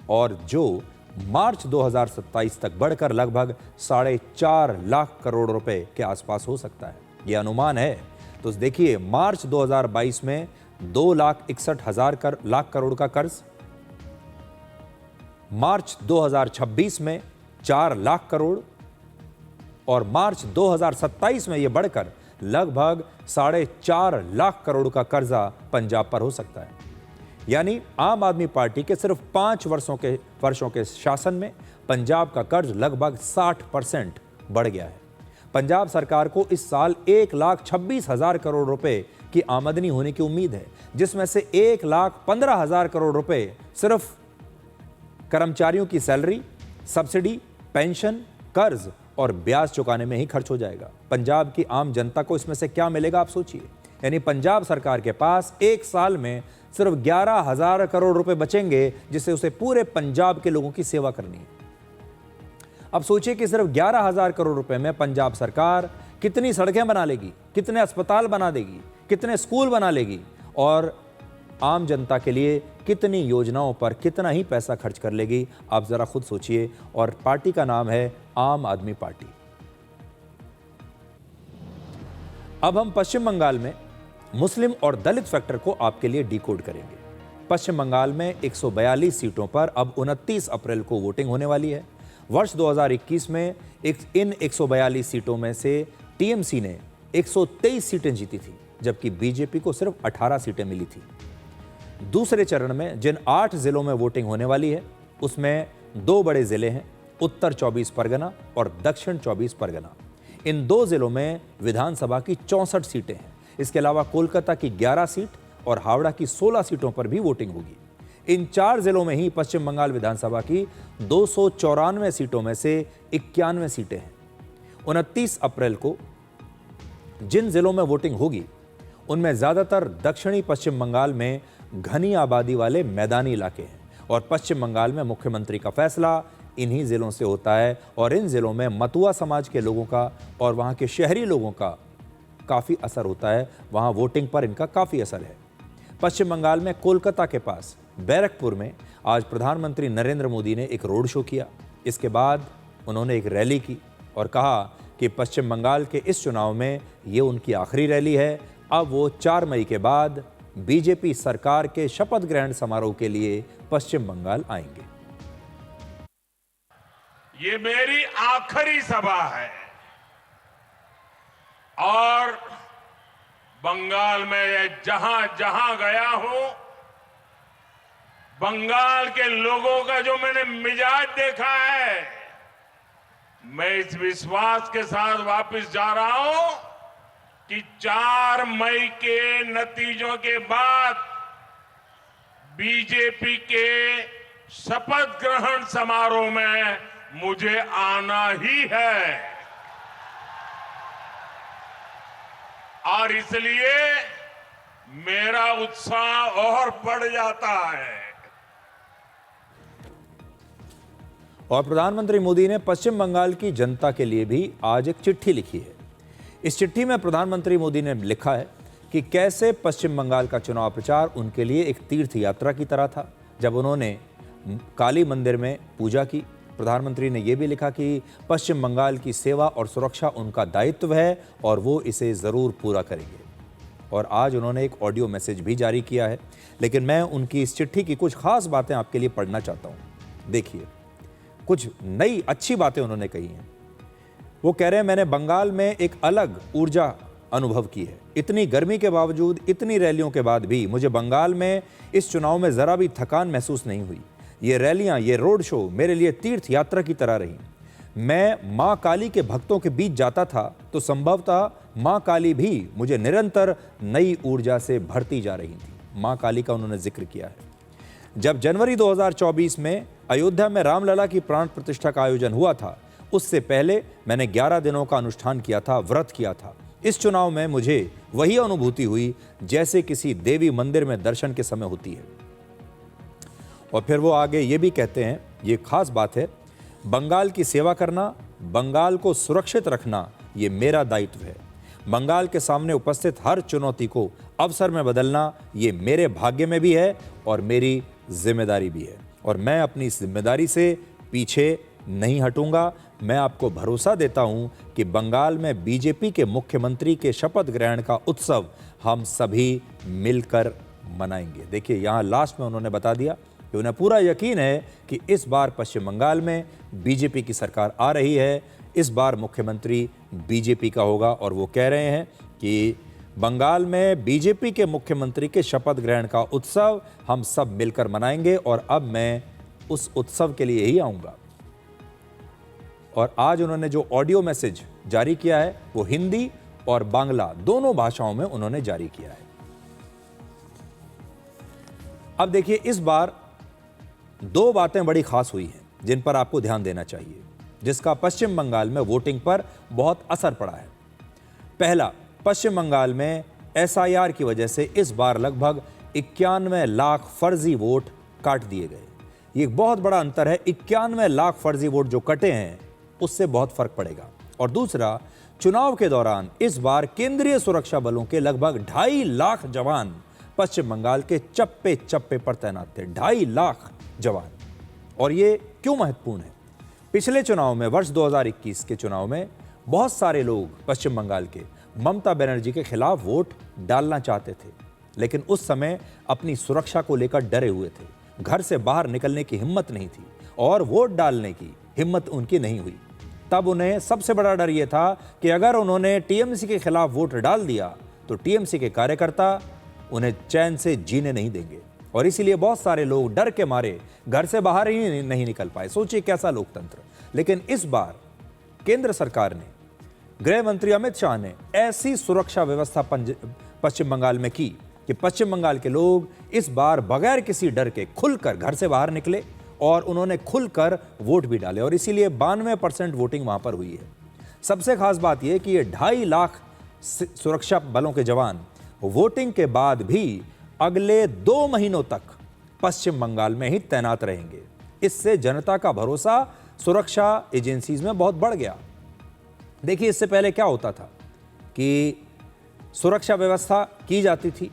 [SPEAKER 3] और जो मार्च 2027 तक बढ़कर लगभग 4.5 लाख करोड़ रुपए के आसपास हो सकता है, यह अनुमान है। तो देखिए, मार्च 2022 में 2,61,000 लाख करोड़ का कर्ज, मार्च 2026 में 4 लाख करोड़ और मार्च 2027 में यह बढ़कर लगभग 4.5 लाख करोड़ का कर्जा पंजाब पर हो सकता है। यानी आम आदमी पार्टी के सिर्फ 5 वर्षों के शासन में पंजाब का कर्ज लगभग 60% बढ़ गया है। पंजाब सरकार को इस साल 1,26,000 करोड़ रुपए की आमदनी होने की उम्मीद है, जिसमें से 1,15,000 करोड़ रुपए सिर्फ कर्मचारियों की सैलरी, सब्सिडी, पेंशन, कर्ज और ब्याज चुकाने में ही खर्च हो जाएगा। पंजाब की आम जनता को इसमें से क्या मिलेगा, आप सोचिए। यानी पंजाब सरकार के पास एक साल में सिर्फ 11,000 करोड़ रुपए बचेंगे, जिससे उसे पूरे पंजाब के लोगों की सेवा करनी है। अब सोचिए कि सिर्फ 11,000 करोड़ रुपए में पंजाब सरकार कितनी सड़कें बना लेगी, कितने अस्पताल बना देगी, कितने स्कूल बना लेगी और आम जनता के लिए कितनी योजनाओं पर कितना ही पैसा खर्च कर लेगी। आप जरा खुद सोचिए। और पार्टी का नाम है आम आदमी पार्टी। अब हम पश्चिम बंगाल में मुस्लिम और दलित फैक्टर को आपके लिए डिकोड करेंगे। पश्चिम बंगाल में 142 सीटों पर अब 29 अप्रैल को वोटिंग होने वाली है। वर्ष 2021 में इन 142 सीटों में से टीएमसी ने 123 सीटें जीती थी, जबकि बीजेपी को सिर्फ 18 सीटें मिली थी। दूसरे चरण में जिन 8 जिलों में वोटिंग होने वाली है, उसमें 2 बड़े जिले हैं, उत्तर 24 परगना और दक्षिण 24 परगना। इन 2 जिलों में विधानसभा की 64 सीटें हैं। इसके अलावा कोलकाता की 11 सीट और हावड़ा की 16 सीटों पर भी वोटिंग होगी। इन 4 जिलों में ही पश्चिम बंगाल विधानसभा की 294 सीटों में से 91 सीटें हैं। 29 अप्रैल को जिन जिलों में वोटिंग होगी उनमें ज्यादातर दक्षिणी पश्चिम बंगाल में घनी आबादी वाले मैदानी इलाके हैं और पश्चिम बंगाल में मुख्यमंत्री का फैसला इन्हीं जिलों से होता है और इन जिलों में मतुआ समाज के लोगों का और वहां के शहरी लोगों का काफी असर होता है। वहां वोटिंग पर इनका काफी असर है। पश्चिम बंगाल में कोलकाता के पास बैरकपुर में आज प्रधानमंत्री नरेंद्र मोदी ने एक रोड शो किया। इसके बाद उन्होंने एक रैली की और कहा कि पश्चिम बंगाल के इस चुनाव में ये उनकी आखिरी रैली है। अब वो 4 मई के बाद बीजेपी सरकार के शपथ ग्रहण समारोह के लिए पश्चिम बंगाल आएंगे।
[SPEAKER 6] ये मेरी आखिरी सभा है और बंगाल में जहां जहां गया हूं, बंगाल के लोगों का जो मैंने मिजाज देखा है, मैं इस विश्वास के साथ वापस जा रहा हूं कि 4 मई के नतीजों के बाद बीजेपी के शपथ ग्रहण समारोह में मुझे आना ही है और इसलिए मेरा उत्साह और बढ़ जाता है।
[SPEAKER 3] और प्रधानमंत्री मोदी ने पश्चिम बंगाल की जनता के लिए भी आज एक चिट्ठी लिखी है। इस चिट्ठी में प्रधानमंत्री मोदी ने लिखा है कि कैसे पश्चिम बंगाल का चुनाव प्रचार उनके लिए एक तीर्थ यात्रा की तरह था जब उन्होंने काली मंदिर में पूजा की। प्रधानमंत्री ने यह भी लिखा कि पश्चिम बंगाल की सेवा और सुरक्षा उनका दायित्व है और वो इसे ज़रूर पूरा करेंगे। और आज उन्होंने एक ऑडियो मैसेज भी जारी किया है, लेकिन मैं उनकी इस चिट्ठी की कुछ खास बातें आपके लिए पढ़ना चाहता हूँ। देखिए, कुछ नई अच्छी बातें उन्होंने कही हैं। वो कह रहे हैं, मैंने बंगाल में एक अलग ऊर्जा अनुभव की है। इतनी गर्मी के बावजूद, इतनी रैलियों के बाद भी मुझे बंगाल में इस चुनाव में ज़रा भी थकान महसूस नहीं हुई। ये रैलियां, ये रोड शो मेरे लिए तीर्थ यात्रा की तरह रही। मैं माँ काली के भक्तों के बीच जाता था तो संभवतः माँ काली भी मुझे निरंतर नई ऊर्जा से भरती जा रही थी। माँ काली का उन्होंने जिक्र किया है। जब जनवरी 2024 में अयोध्या में रामलला की प्राण प्रतिष्ठा का आयोजन हुआ था, उससे पहले मैंने 11 दिनों का अनुष्ठान किया था, व्रत किया था। इस चुनाव में मुझे वही अनुभूति हुई जैसे किसी देवी मंदिर में दर्शन के समय होती है। और फिर वो आगे ये भी कहते हैं, ये खास बात है, बंगाल की सेवा करना, बंगाल को सुरक्षित रखना, ये मेरा दायित्व है। बंगाल के सामने उपस्थित हर चुनौती को अवसर में बदलना, ये मेरे भाग्य में भी है और मेरी जिम्मेदारी भी है और मैं अपनी इस जिम्मेदारी से पीछे नहीं हटूंगा। मैं आपको भरोसा देता हूं कि बंगाल में बीजेपी के मुख्यमंत्री के शपथ ग्रहण का उत्सव हम सभी मिलकर मनाएंगे। देखिए, यहाँ लास्ट में उन्होंने बता दिया कि उन्हें पूरा यकीन है कि इस बार पश्चिम बंगाल में बीजेपी की सरकार आ रही है, इस बार मुख्यमंत्री बीजेपी का होगा। और वो कह रहे हैं कि बंगाल में बीजेपी के मुख्यमंत्री के शपथ ग्रहण का उत्सव हम सब मिलकर मनाएंगे और अब मैं उस उत्सव के लिए ही आऊँगा। और आज उन्होंने जो ऑडियो मैसेज जारी किया है वो हिंदी और बांग्ला दोनों भाषाओं में उन्होंने जारी किया है। अब देखिए, इस बार 2 बातें बड़ी खास हुई हैं जिन पर आपको ध्यान देना चाहिए, जिसका पश्चिम बंगाल में वोटिंग पर बहुत असर पड़ा है। पहला, पश्चिम बंगाल में SIR की वजह से इस बार लगभग 91 लाख फर्जी वोट काट दिए गए। ये एक बहुत बड़ा अंतर है। 91 लाख फर्जी वोट जो कटे हैं उससे बहुत फर्क पड़ेगा। और दूसरा, चुनाव के दौरान इस बार केंद्रीय सुरक्षा बलों के लगभग 2.5 लाख जवान पश्चिम बंगाल के चप्पे चप्पे पर तैनात थे। 2.5 लाख जवान। और ये क्यों महत्वपूर्ण है? पिछले चुनाव में, वर्ष 2021 के चुनाव में, बहुत सारे लोग पश्चिम बंगाल के ममता बनर्जी के खिलाफ वोट डालना चाहते थे, लेकिन उस समय अपनी सुरक्षा को लेकर डरे हुए थे। घर से बाहर निकलने की हिम्मत नहीं थी और वोट डालने की हिम्मत उनकी नहीं हुई। तब उन्हें सबसे बड़ा डर यह था कि अगर उन्होंने टीएमसी के खिलाफ वोट डाल दिया तो टीएमसी के कार्यकर्ता उन्हें चैन से जीने नहीं देंगे। और इसीलिए बहुत सारे लोग डर के मारे घर से बाहर ही नहीं निकल पाए। सोचिए कैसा लोकतंत्र। लेकिन इस बार केंद्र सरकार ने गृह मंत्री अमित शाह ने ऐसी सुरक्षा व्यवस्था पश्चिम बंगाल में की कि पश्चिम बंगाल के लोग इस बार बगैर किसी डर के खुलकर घर से बाहर निकले और उन्होंने खुलकर वोट भी डाले और इसीलिए 92% वोटिंग वहां पर हुई है। सबसे खास बात यह कि ये 2.5 लाख सुरक्षा बलों के जवान वोटिंग के बाद भी अगले 2 महीनों तक पश्चिम बंगाल में ही तैनात रहेंगे। इससे जनता का भरोसा सुरक्षा एजेंसीज में बहुत बढ़ गया। देखिए, इससे पहले क्या होता था कि सुरक्षा व्यवस्था की जाती थी,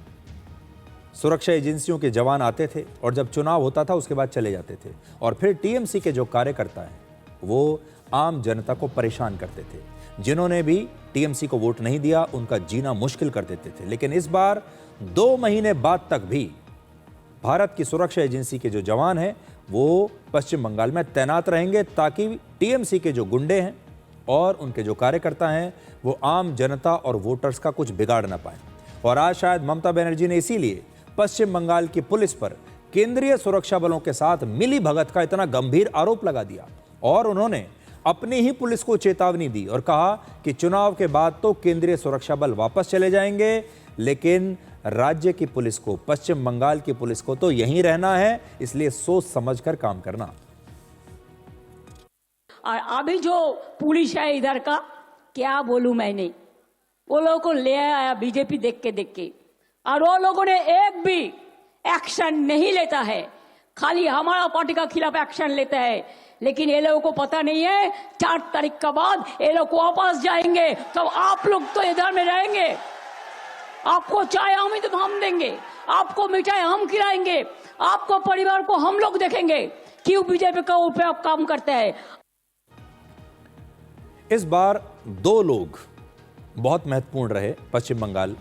[SPEAKER 3] सुरक्षा एजेंसियों के जवान आते थे और जब चुनाव होता था उसके बाद चले जाते थे और फिर टीएमसी के जो कार्यकर्ता हैं वो आम जनता को परेशान करते थे। जिन्होंने भी टीएमसी को वोट नहीं दिया उनका जीना मुश्किल कर देते थे। लेकिन इस बार 2 महीने बाद तक भी भारत की सुरक्षा एजेंसी के जो जवान हैं वो पश्चिम बंगाल में तैनात रहेंगे ताकि टीएमसी के जो गुंडे हैं और उनके जो कार्यकर्ता हैं वो आम जनता और वोटर्स का कुछ बिगाड़ ना पाए। और आज शायद ममता बनर्जी ने इसीलिए पश्चिम बंगाल की पुलिस पर केंद्रीय सुरक्षा बलों के साथ मिली भगत का इतना गंभीर आरोप लगा दिया और उन्होंने अपनी ही पुलिस को चेतावनी दी और कहा कि चुनाव के बाद तो केंद्रीय सुरक्षा बल वापस चले जाएंगे, लेकिन राज्य की पुलिस को, पश्चिम बंगाल की पुलिस को तो यहीं रहना है, इसलिए सोच समझकर काम करना।
[SPEAKER 7] और अभी जो पुलिस है इधर का, क्या बोलूं मैंने, वो लोगों को ले आया बीजेपी देख के और वो लोगों ने एक भी एक्शन नहीं लेता है, खाली हमारा पार्टी का खिलाफ एक्शन लेता है। लेकिन ये लोगों को पता नहीं है 4 तारीख के बाद ये लोग वापस जाएंगे, तो आप लोग तो इधर में रहेंगे। आपको चाय हम देंगे, आपको मिठाई हम खिलाएंगे, आपको परिवार को हम लोग देखेंगे। क्यों बीजेपी का ऊपर आप काम करते हैं?
[SPEAKER 3] इस बार 2 लोग बहुत महत्वपूर्ण रहे पश्चिम बंगाल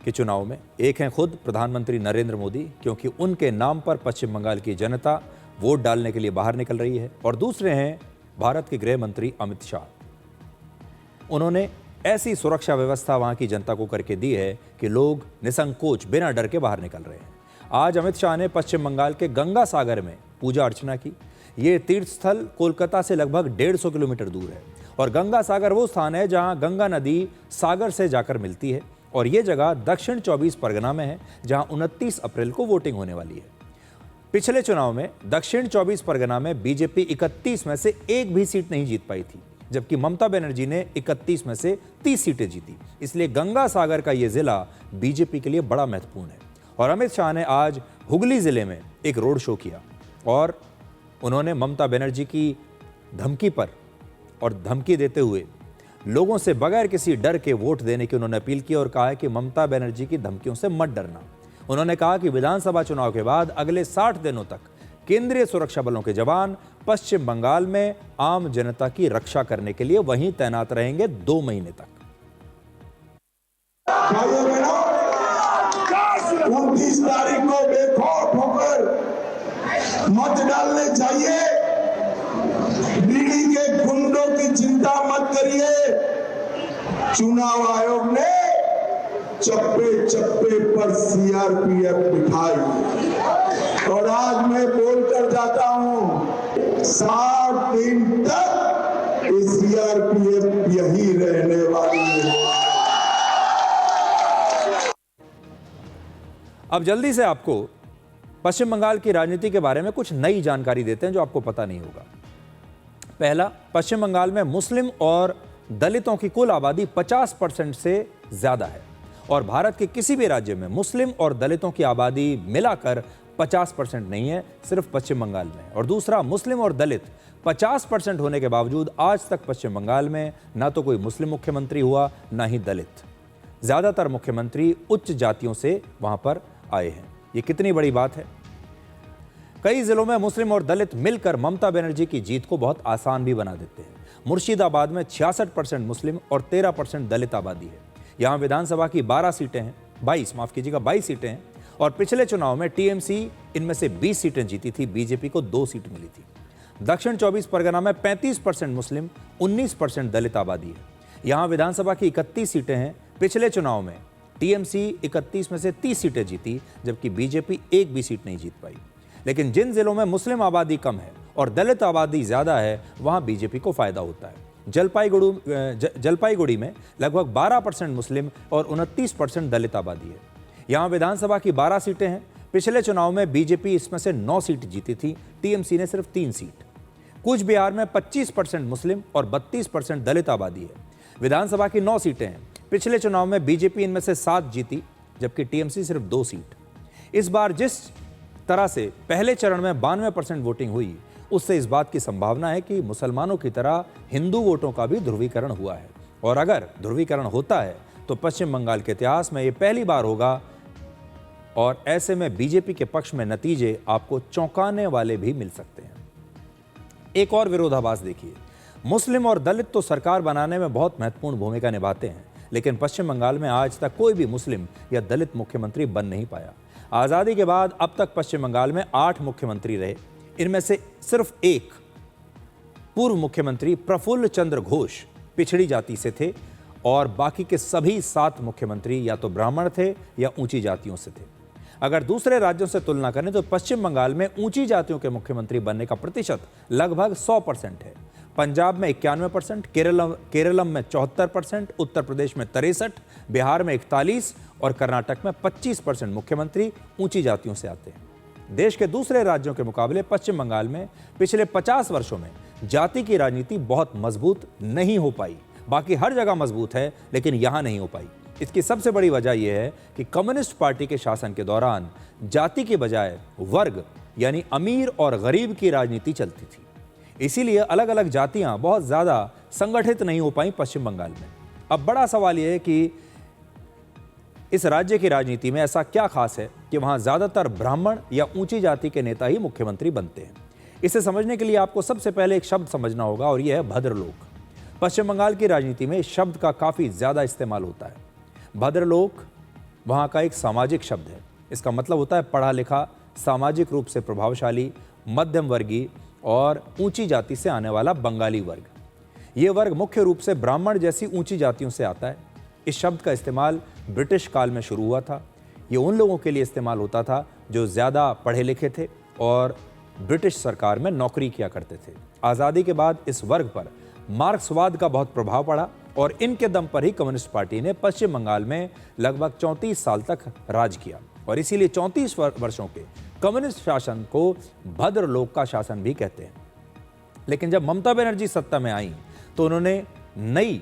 [SPEAKER 3] के चुनाव में। एक हैं खुद प्रधानमंत्री नरेंद्र मोदी, क्योंकि उनके नाम पर पश्चिम बंगाल की जनता वोट डालने के लिए बाहर निकल रही है, और दूसरे हैं भारत के गृह मंत्री अमित शाह। उन्होंने ऐसी सुरक्षा व्यवस्था वहां की जनता को करके दी है कि लोग निसंकोच बिना डर के बाहर निकल रहे हैं। आज अमित शाह ने पश्चिम बंगाल के गंगा सागर में पूजा अर्चना की। ये तीर्थ स्थल कोलकाता से लगभग 150 किलोमीटर दूर है और गंगा सागर वो स्थान है जहां गंगा नदी सागर से जाकर मिलती है और ये जगह दक्षिण 24 परगना में है, जहां 29 अप्रैल को वोटिंग होने वाली है। पिछले चुनाव में दक्षिण 24 परगना में बीजेपी 31 में से एक भी सीट नहीं जीत पाई थी, जबकि ममता बनर्जी ने 31 में से 30 सीटें जीती। इसलिए गंगा सागर का यह जिला बीजेपी के लिए बड़ा महत्वपूर्ण है। और अमित शाह ने आज हुगली जिले में एक रोड शो किया और उन्होंने ममता बनर्जी की धमकी पर और धमकी देते हुए लोगों से बगैर किसी डर के वोट देने की उन्होंने अपील की और कहा है कि ममता बनर्जी की धमकियों से मत डरना। उन्होंने कहा कि विधानसभा चुनाव के बाद अगले 60 दिनों तक केंद्रीय सुरक्षा बलों के जवान पश्चिम बंगाल में आम जनता की रक्षा करने के लिए वहीं तैनात रहेंगे 2 महीने तक।
[SPEAKER 8] 29 तारीख को बेखौफ होकर मत डालने चाहिए। बीड़ी के गुंडों की चिंता मत करिए। चुनाव आयोग ने चप्पे चप्पे पर सीआरपीएफ बिठाई और आज मैं बोलकर जाता हूं 60 दिन तक सीआरपीएफ यही रहने वाली है।
[SPEAKER 3] अब जल्दी से आपको पश्चिम बंगाल की राजनीति के बारे में कुछ नई जानकारी देते हैं जो आपको पता नहीं होगा। पहला, पश्चिम बंगाल में मुस्लिम और दलितों की कुल आबादी 50% से ज्यादा है और भारत के किसी भी राज्य में मुस्लिम और दलितों की आबादी मिलाकर 50% नहीं है, सिर्फ पश्चिम बंगाल में। और दूसरा, मुस्लिम और दलित 50% होने के बावजूद आज तक पश्चिम बंगाल में ना तो कोई मुस्लिम मुख्यमंत्री हुआ ना ही दलित। ज्यादातर मुख्यमंत्री उच्च जातियों से वहां पर आए हैं। ये कितनी बड़ी बात है। कई जिलों में मुस्लिम और दलित मिलकर ममता बनर्जी की जीत को बहुत आसान भी बना देते हैं। मुर्शिदाबाद में 66% मुस्लिम और 13% दलित आबादी है। यहां विधानसभा की 22 सीटें हैं, 22 सीटें हैं और पिछले चुनाव में टीएमसी इनमें से 20 सीटें जीती थी, बीजेपी को 2 सीट मिली थी। दक्षिण 24 परगना में 35% मुस्लिम, 19% दलित आबादी है। यहां विधानसभा की 31 सीटें हैं। पिछले चुनाव में टीएमसी 31 में से 30 सीटें जीती, जबकि बीजेपी एक भी सीट नहीं जीत पाई। लेकिन जिन जिलों में मुस्लिम आबादी कम है और दलित आबादी ज्यादा है, वहां बीजेपी को फायदा होता है। जलपाईगुड़ी में लगभग 12% मुस्लिम और 29% दलित आबादी है। यहाँ विधानसभा की 12 सीटें हैं। पिछले चुनाव में बीजेपी इसमें से 9 सीट जीती थी, टीएमसी ने सिर्फ 3 सीट। कूच बिहार में 25% मुस्लिम और 32% दलित आबादी है। विधानसभा की 9 सीटें हैं। पिछले चुनाव में बीजेपी इनमें से 7 जीती, जबकि टीएमसी सिर्फ 2 सीट। इस बार जिस तरह से पहले चरण में 92% वोटिंग हुई, उससे इस बात की संभावना है कि मुसलमानों की तरह हिंदू वोटों का भी ध्रुवीकरण हुआ है। और अगर ध्रुवीकरण होता है तो पश्चिम बंगाल के इतिहास में ये पहली बार होगा, और ऐसे में बीजेपी के पक्ष में नतीजे आपको चौंकाने वाले भी मिल सकते हैं। एक और विरोधाभास देखिए, मुस्लिम और दलित तो सरकार बनाने में बहुत महत्वपूर्ण भूमिका निभाते हैं, लेकिन पश्चिम बंगाल में आज तक कोई भी मुस्लिम या दलित मुख्यमंत्री बन नहीं पाया। आज़ादी के बाद अब तक पश्चिम बंगाल में 8 मुख्यमंत्री रहे। इनमें से सिर्फ एक पूर्व मुख्यमंत्री प्रफुल्ल चंद्र घोष पिछड़ी जाति से थे, और बाकी के सभी 7 मुख्यमंत्री या तो ब्राह्मण थे या ऊंची जातियों से थे। अगर दूसरे राज्यों से तुलना करें तो पश्चिम बंगाल में ऊंची जातियों के मुख्यमंत्री बनने का प्रतिशत लगभग 100% है। पंजाब में 91%, केरलम में 74%, उत्तर प्रदेश में 63%, बिहार में 41% और कर्नाटक में 25% मुख्यमंत्री ऊंची जातियों से आते हैं। देश के दूसरे राज्यों के मुकाबले पश्चिम बंगाल में पिछले 50 वर्षों में जाति की राजनीति बहुत मजबूत नहीं हो पाई। बाकी हर जगह मजबूत है, लेकिन यहां नहीं हो पाई। इसकी सबसे बड़ी वजह यह है कि कम्युनिस्ट पार्टी के शासन के दौरान जाति के बजाय वर्ग यानी अमीर और गरीब की राजनीति चलती थी। इसीलिए अलग अलग जातियां बहुत ज्यादा संगठित नहीं हो पाई पश्चिम बंगाल में। अब बड़ा सवाल यह है कि इस राज्य की राजनीति में ऐसा क्या खास है कि वहां ज्यादातर ब्राह्मण या ऊंची जाति के नेता ही मुख्यमंत्री बनते हैं। इसे समझने के लिए आपको सबसे पहले एक शब्द समझना होगा, और यह है भद्रलोक। पश्चिम बंगाल की राजनीति में इस शब्द का काफी ज्यादा इस्तेमाल होता है। भद्रलोक वहां का एक सामाजिक शब्द है। इसका मतलब होता है पढ़ा लिखा, सामाजिक रूप से प्रभावशाली, मध्यम वर्गीय और ऊंची जाति से आने वाला बंगाली वर्ग। ये वर्ग मुख्य रूप से ब्राह्मण जैसी ऊंची जातियों से आता है। इस शब्द का इस्तेमाल ब्रिटिश काल में शुरू हुआ था। ये उन लोगों के लिए इस्तेमाल होता था जो ज़्यादा पढ़े लिखे थे और ब्रिटिश सरकार में नौकरी किया करते थे। आज़ादी के बाद इस वर्ग पर मार्क्सवाद का बहुत प्रभाव पड़ा, और इनके दम पर ही कम्युनिस्ट पार्टी ने पश्चिम बंगाल में लगभग 34 साल तक राज किया, और इसीलिए 34 वर्षों के कम्युनिस्ट शासन को भद्रलोक का शासन भी कहते हैं। लेकिन जब ममता बनर्जी सत्ता में आई तो उन्होंने नई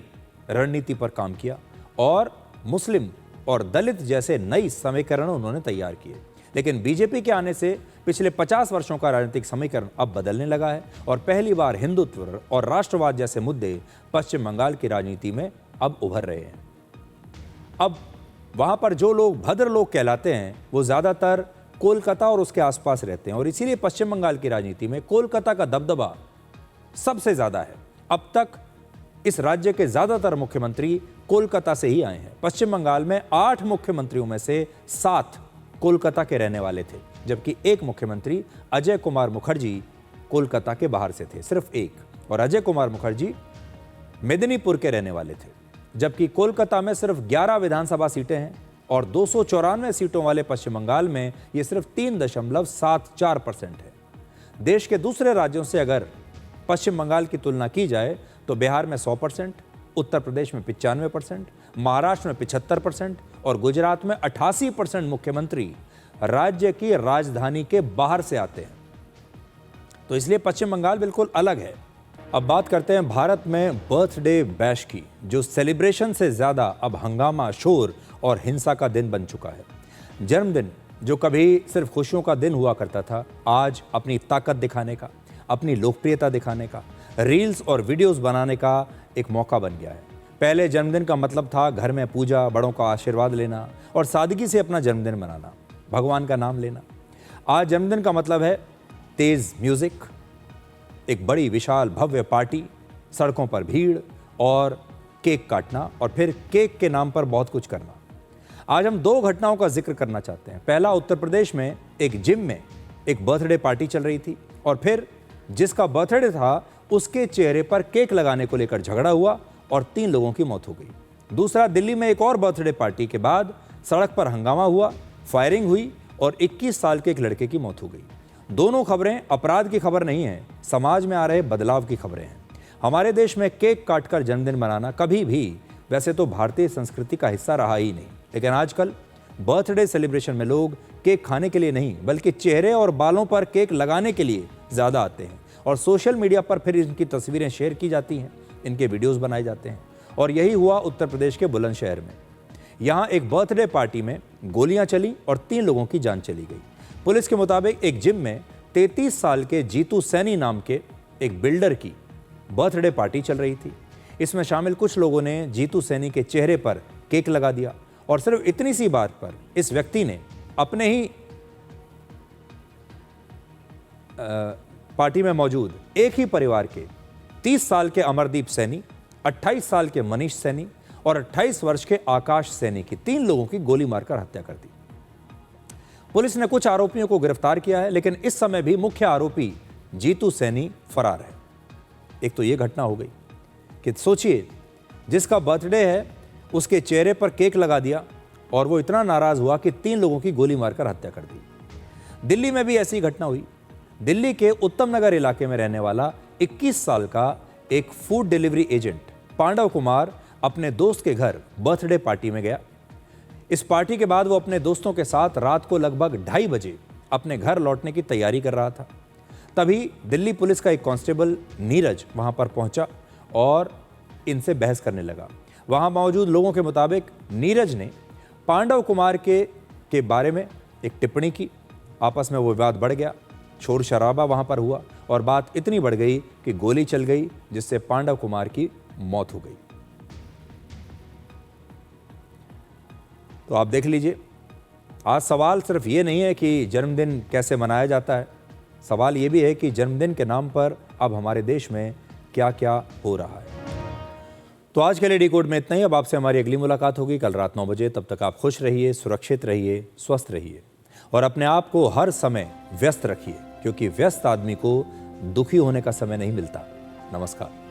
[SPEAKER 3] रणनीति पर काम किया और मुस्लिम और दलित जैसे नई समीकरण उन्होंने तैयार किए। लेकिन बीजेपी के आने से पिछले 50 वर्षों का राजनीतिक समीकरण अब बदलने लगा है, और पहली बार हिंदुत्व और राष्ट्रवाद जैसे मुद्दे पश्चिम बंगाल की राजनीति में अब उभर रहे हैं। अब वहां पर जो लोग भद्रलोक कहलाते हैं वो ज्यादातर कोलकाता और उसके आसपास रहते हैं, और इसीलिए पश्चिम बंगाल की राजनीति में कोलकाता का दबदबा सबसे ज्यादा है। अब तक इस राज्य के ज्यादातर मुख्यमंत्री कोलकाता से ही आए हैं। पश्चिम बंगाल में 8 मुख्यमंत्रियों में से 7 कोलकाता के रहने वाले थे, जबकि एक मुख्यमंत्री अजय कुमार मुखर्जी कोलकाता के बाहर से थे, सिर्फ एक। और अजय कुमार मुखर्जी मेदिनीपुर के रहने वाले थे, जबकि कोलकाता में सिर्फ 11 विधानसभा सीटें हैं, और 294 सीटों वाले पश्चिम बंगाल में ये सिर्फ 3.74% है। देश के दूसरे राज्यों से अगर पश्चिम बंगाल की तुलना की जाए तो बिहार में 100%, उत्तर प्रदेश में 95%, महाराष्ट्र में 75% और गुजरात में 88% मुख्यमंत्री राज्य की राजधानी के बाहर से आते हैं। तो इसलिए पश्चिम बंगाल बिल्कुल अलग है। अब बात करते हैं भारत में बर्थडे बैश की, जो सेलिब्रेशन से ज़्यादा अब हंगामा, शोर और हिंसा का दिन बन चुका है। जन्मदिन जो कभी सिर्फ खुशियों का दिन हुआ करता था, आज अपनी ताकत दिखाने का, अपनी लोकप्रियता दिखाने का, रील्स और वीडियोस बनाने का एक मौका बन गया है। पहले जन्मदिन का मतलब था घर में पूजा, बड़ों का आशीर्वाद लेना और सादगी से अपना जन्मदिन मनाना, भगवान का नाम लेना। आज जन्मदिन का मतलब है तेज म्यूजिक, एक बड़ी विशाल भव्य पार्टी, सड़कों पर भीड़ और केक काटना, और फिर केक के नाम पर बहुत कुछ करना। आज हम 2 घटनाओं का जिक्र करना चाहते हैं। पहला, उत्तर प्रदेश में एक जिम में एक बर्थडे पार्टी चल रही थी, और फिर जिसका बर्थडे था उसके चेहरे पर केक लगाने को लेकर झगड़ा हुआ और 3 लोगों की मौत हो गई। दूसरा, दिल्ली में एक और बर्थडे पार्टी के बाद सड़क पर हंगामा हुआ, फायरिंग हुई और 21 साल के एक लड़के की मौत हो गई। दोनों खबरें अपराध की खबर नहीं है, समाज में आ रहे बदलाव की खबरें हैं। हमारे देश में केक काटकर जन्मदिन मनाना कभी भी वैसे तो भारतीय संस्कृति का हिस्सा रहा ही नहीं, लेकिन आजकल बर्थडे सेलिब्रेशन में लोग केक खाने के लिए नहीं बल्कि चेहरे और बालों पर केक लगाने के लिए ज़्यादा आते हैं और सोशल मीडिया पर फिर इनकी तस्वीरें शेयर की जाती हैं, इनके वीडियोस बनाए जाते हैं। और यही हुआ उत्तर प्रदेश के बुलंदशहर में। यहाँ एक बर्थडे पार्टी में गोलियां चली और 3 लोगों की जान चली गई। पुलिस के मुताबिक एक जिम में 33 साल के जीतू सैनी नाम के एक बिल्डर की बर्थडे पार्टी चल रही थी। इसमें शामिल कुछ लोगों ने जीतू सैनी के चेहरे पर केक लगा दिया और सिर्फ इतनी सी बात पर इस व्यक्ति ने अपने ही पार्टी में मौजूद एक ही परिवार के 30 साल के अमरदीप सैनी, 28 साल के मनीष सैनी और 28 वर्ष के आकाश सैनी की 3 लोगों की गोली मारकर हत्या कर दी। पुलिस ने कुछ आरोपियों को गिरफ्तार किया है, लेकिन इस समय भी मुख्य आरोपी जीतू सैनी फरार है। एक तो यह घटना हो गई कि सोचिए, जिसका बर्थडे है उसके चेहरे पर केक लगा दिया और वो इतना नाराज हुआ कि 3 लोगों की गोली मारकर हत्या कर दी। दिल्ली में भी ऐसी घटना हुई। दिल्ली के उत्तम नगर इलाके में रहने वाला 21 साल का एक food delivery agent Pandav Kumar अपने दोस्त के घर बर्थडे पार्टी में गया। इस पार्टी के बाद वो अपने दोस्तों के साथ रात को लगभग 2:30 बजे अपने घर लौटने की तैयारी कर रहा था। तभी दिल्ली पुलिस का एक कांस्टेबल नीरज वहां पर पहुंचा और इनसे बहस करने लगा। वहां मौजूद लोगों के मुताबिक नीरज ने पांडव कुमार के बारे में एक टिप्पणी की। आपस में वो विवाद बढ़ गया, शोर शराबा वहां पर हुआ और बात इतनी बढ़ गई कि गोली चल गई, जिससे पांडव कुमार की मौत हो गई। तो आप देख लीजिए, आज सवाल सिर्फ ये नहीं है कि जन्मदिन कैसे मनाया जाता है, सवाल ये भी है कि जन्मदिन के नाम पर अब हमारे देश में क्या क्या हो रहा है। तो आज के लिए डिकोड में इतना ही। अब आपसे हमारी अगली मुलाकात होगी कल रात 9 बजे। तब तक आप खुश रहिए, सुरक्षित रहिए, स्वस्थ रहिए और अपने आप को हर समय व्यस्त रखिए, क्योंकि व्यस्त आदमी को दुखी होने का समय नहीं मिलता। नमस्कार।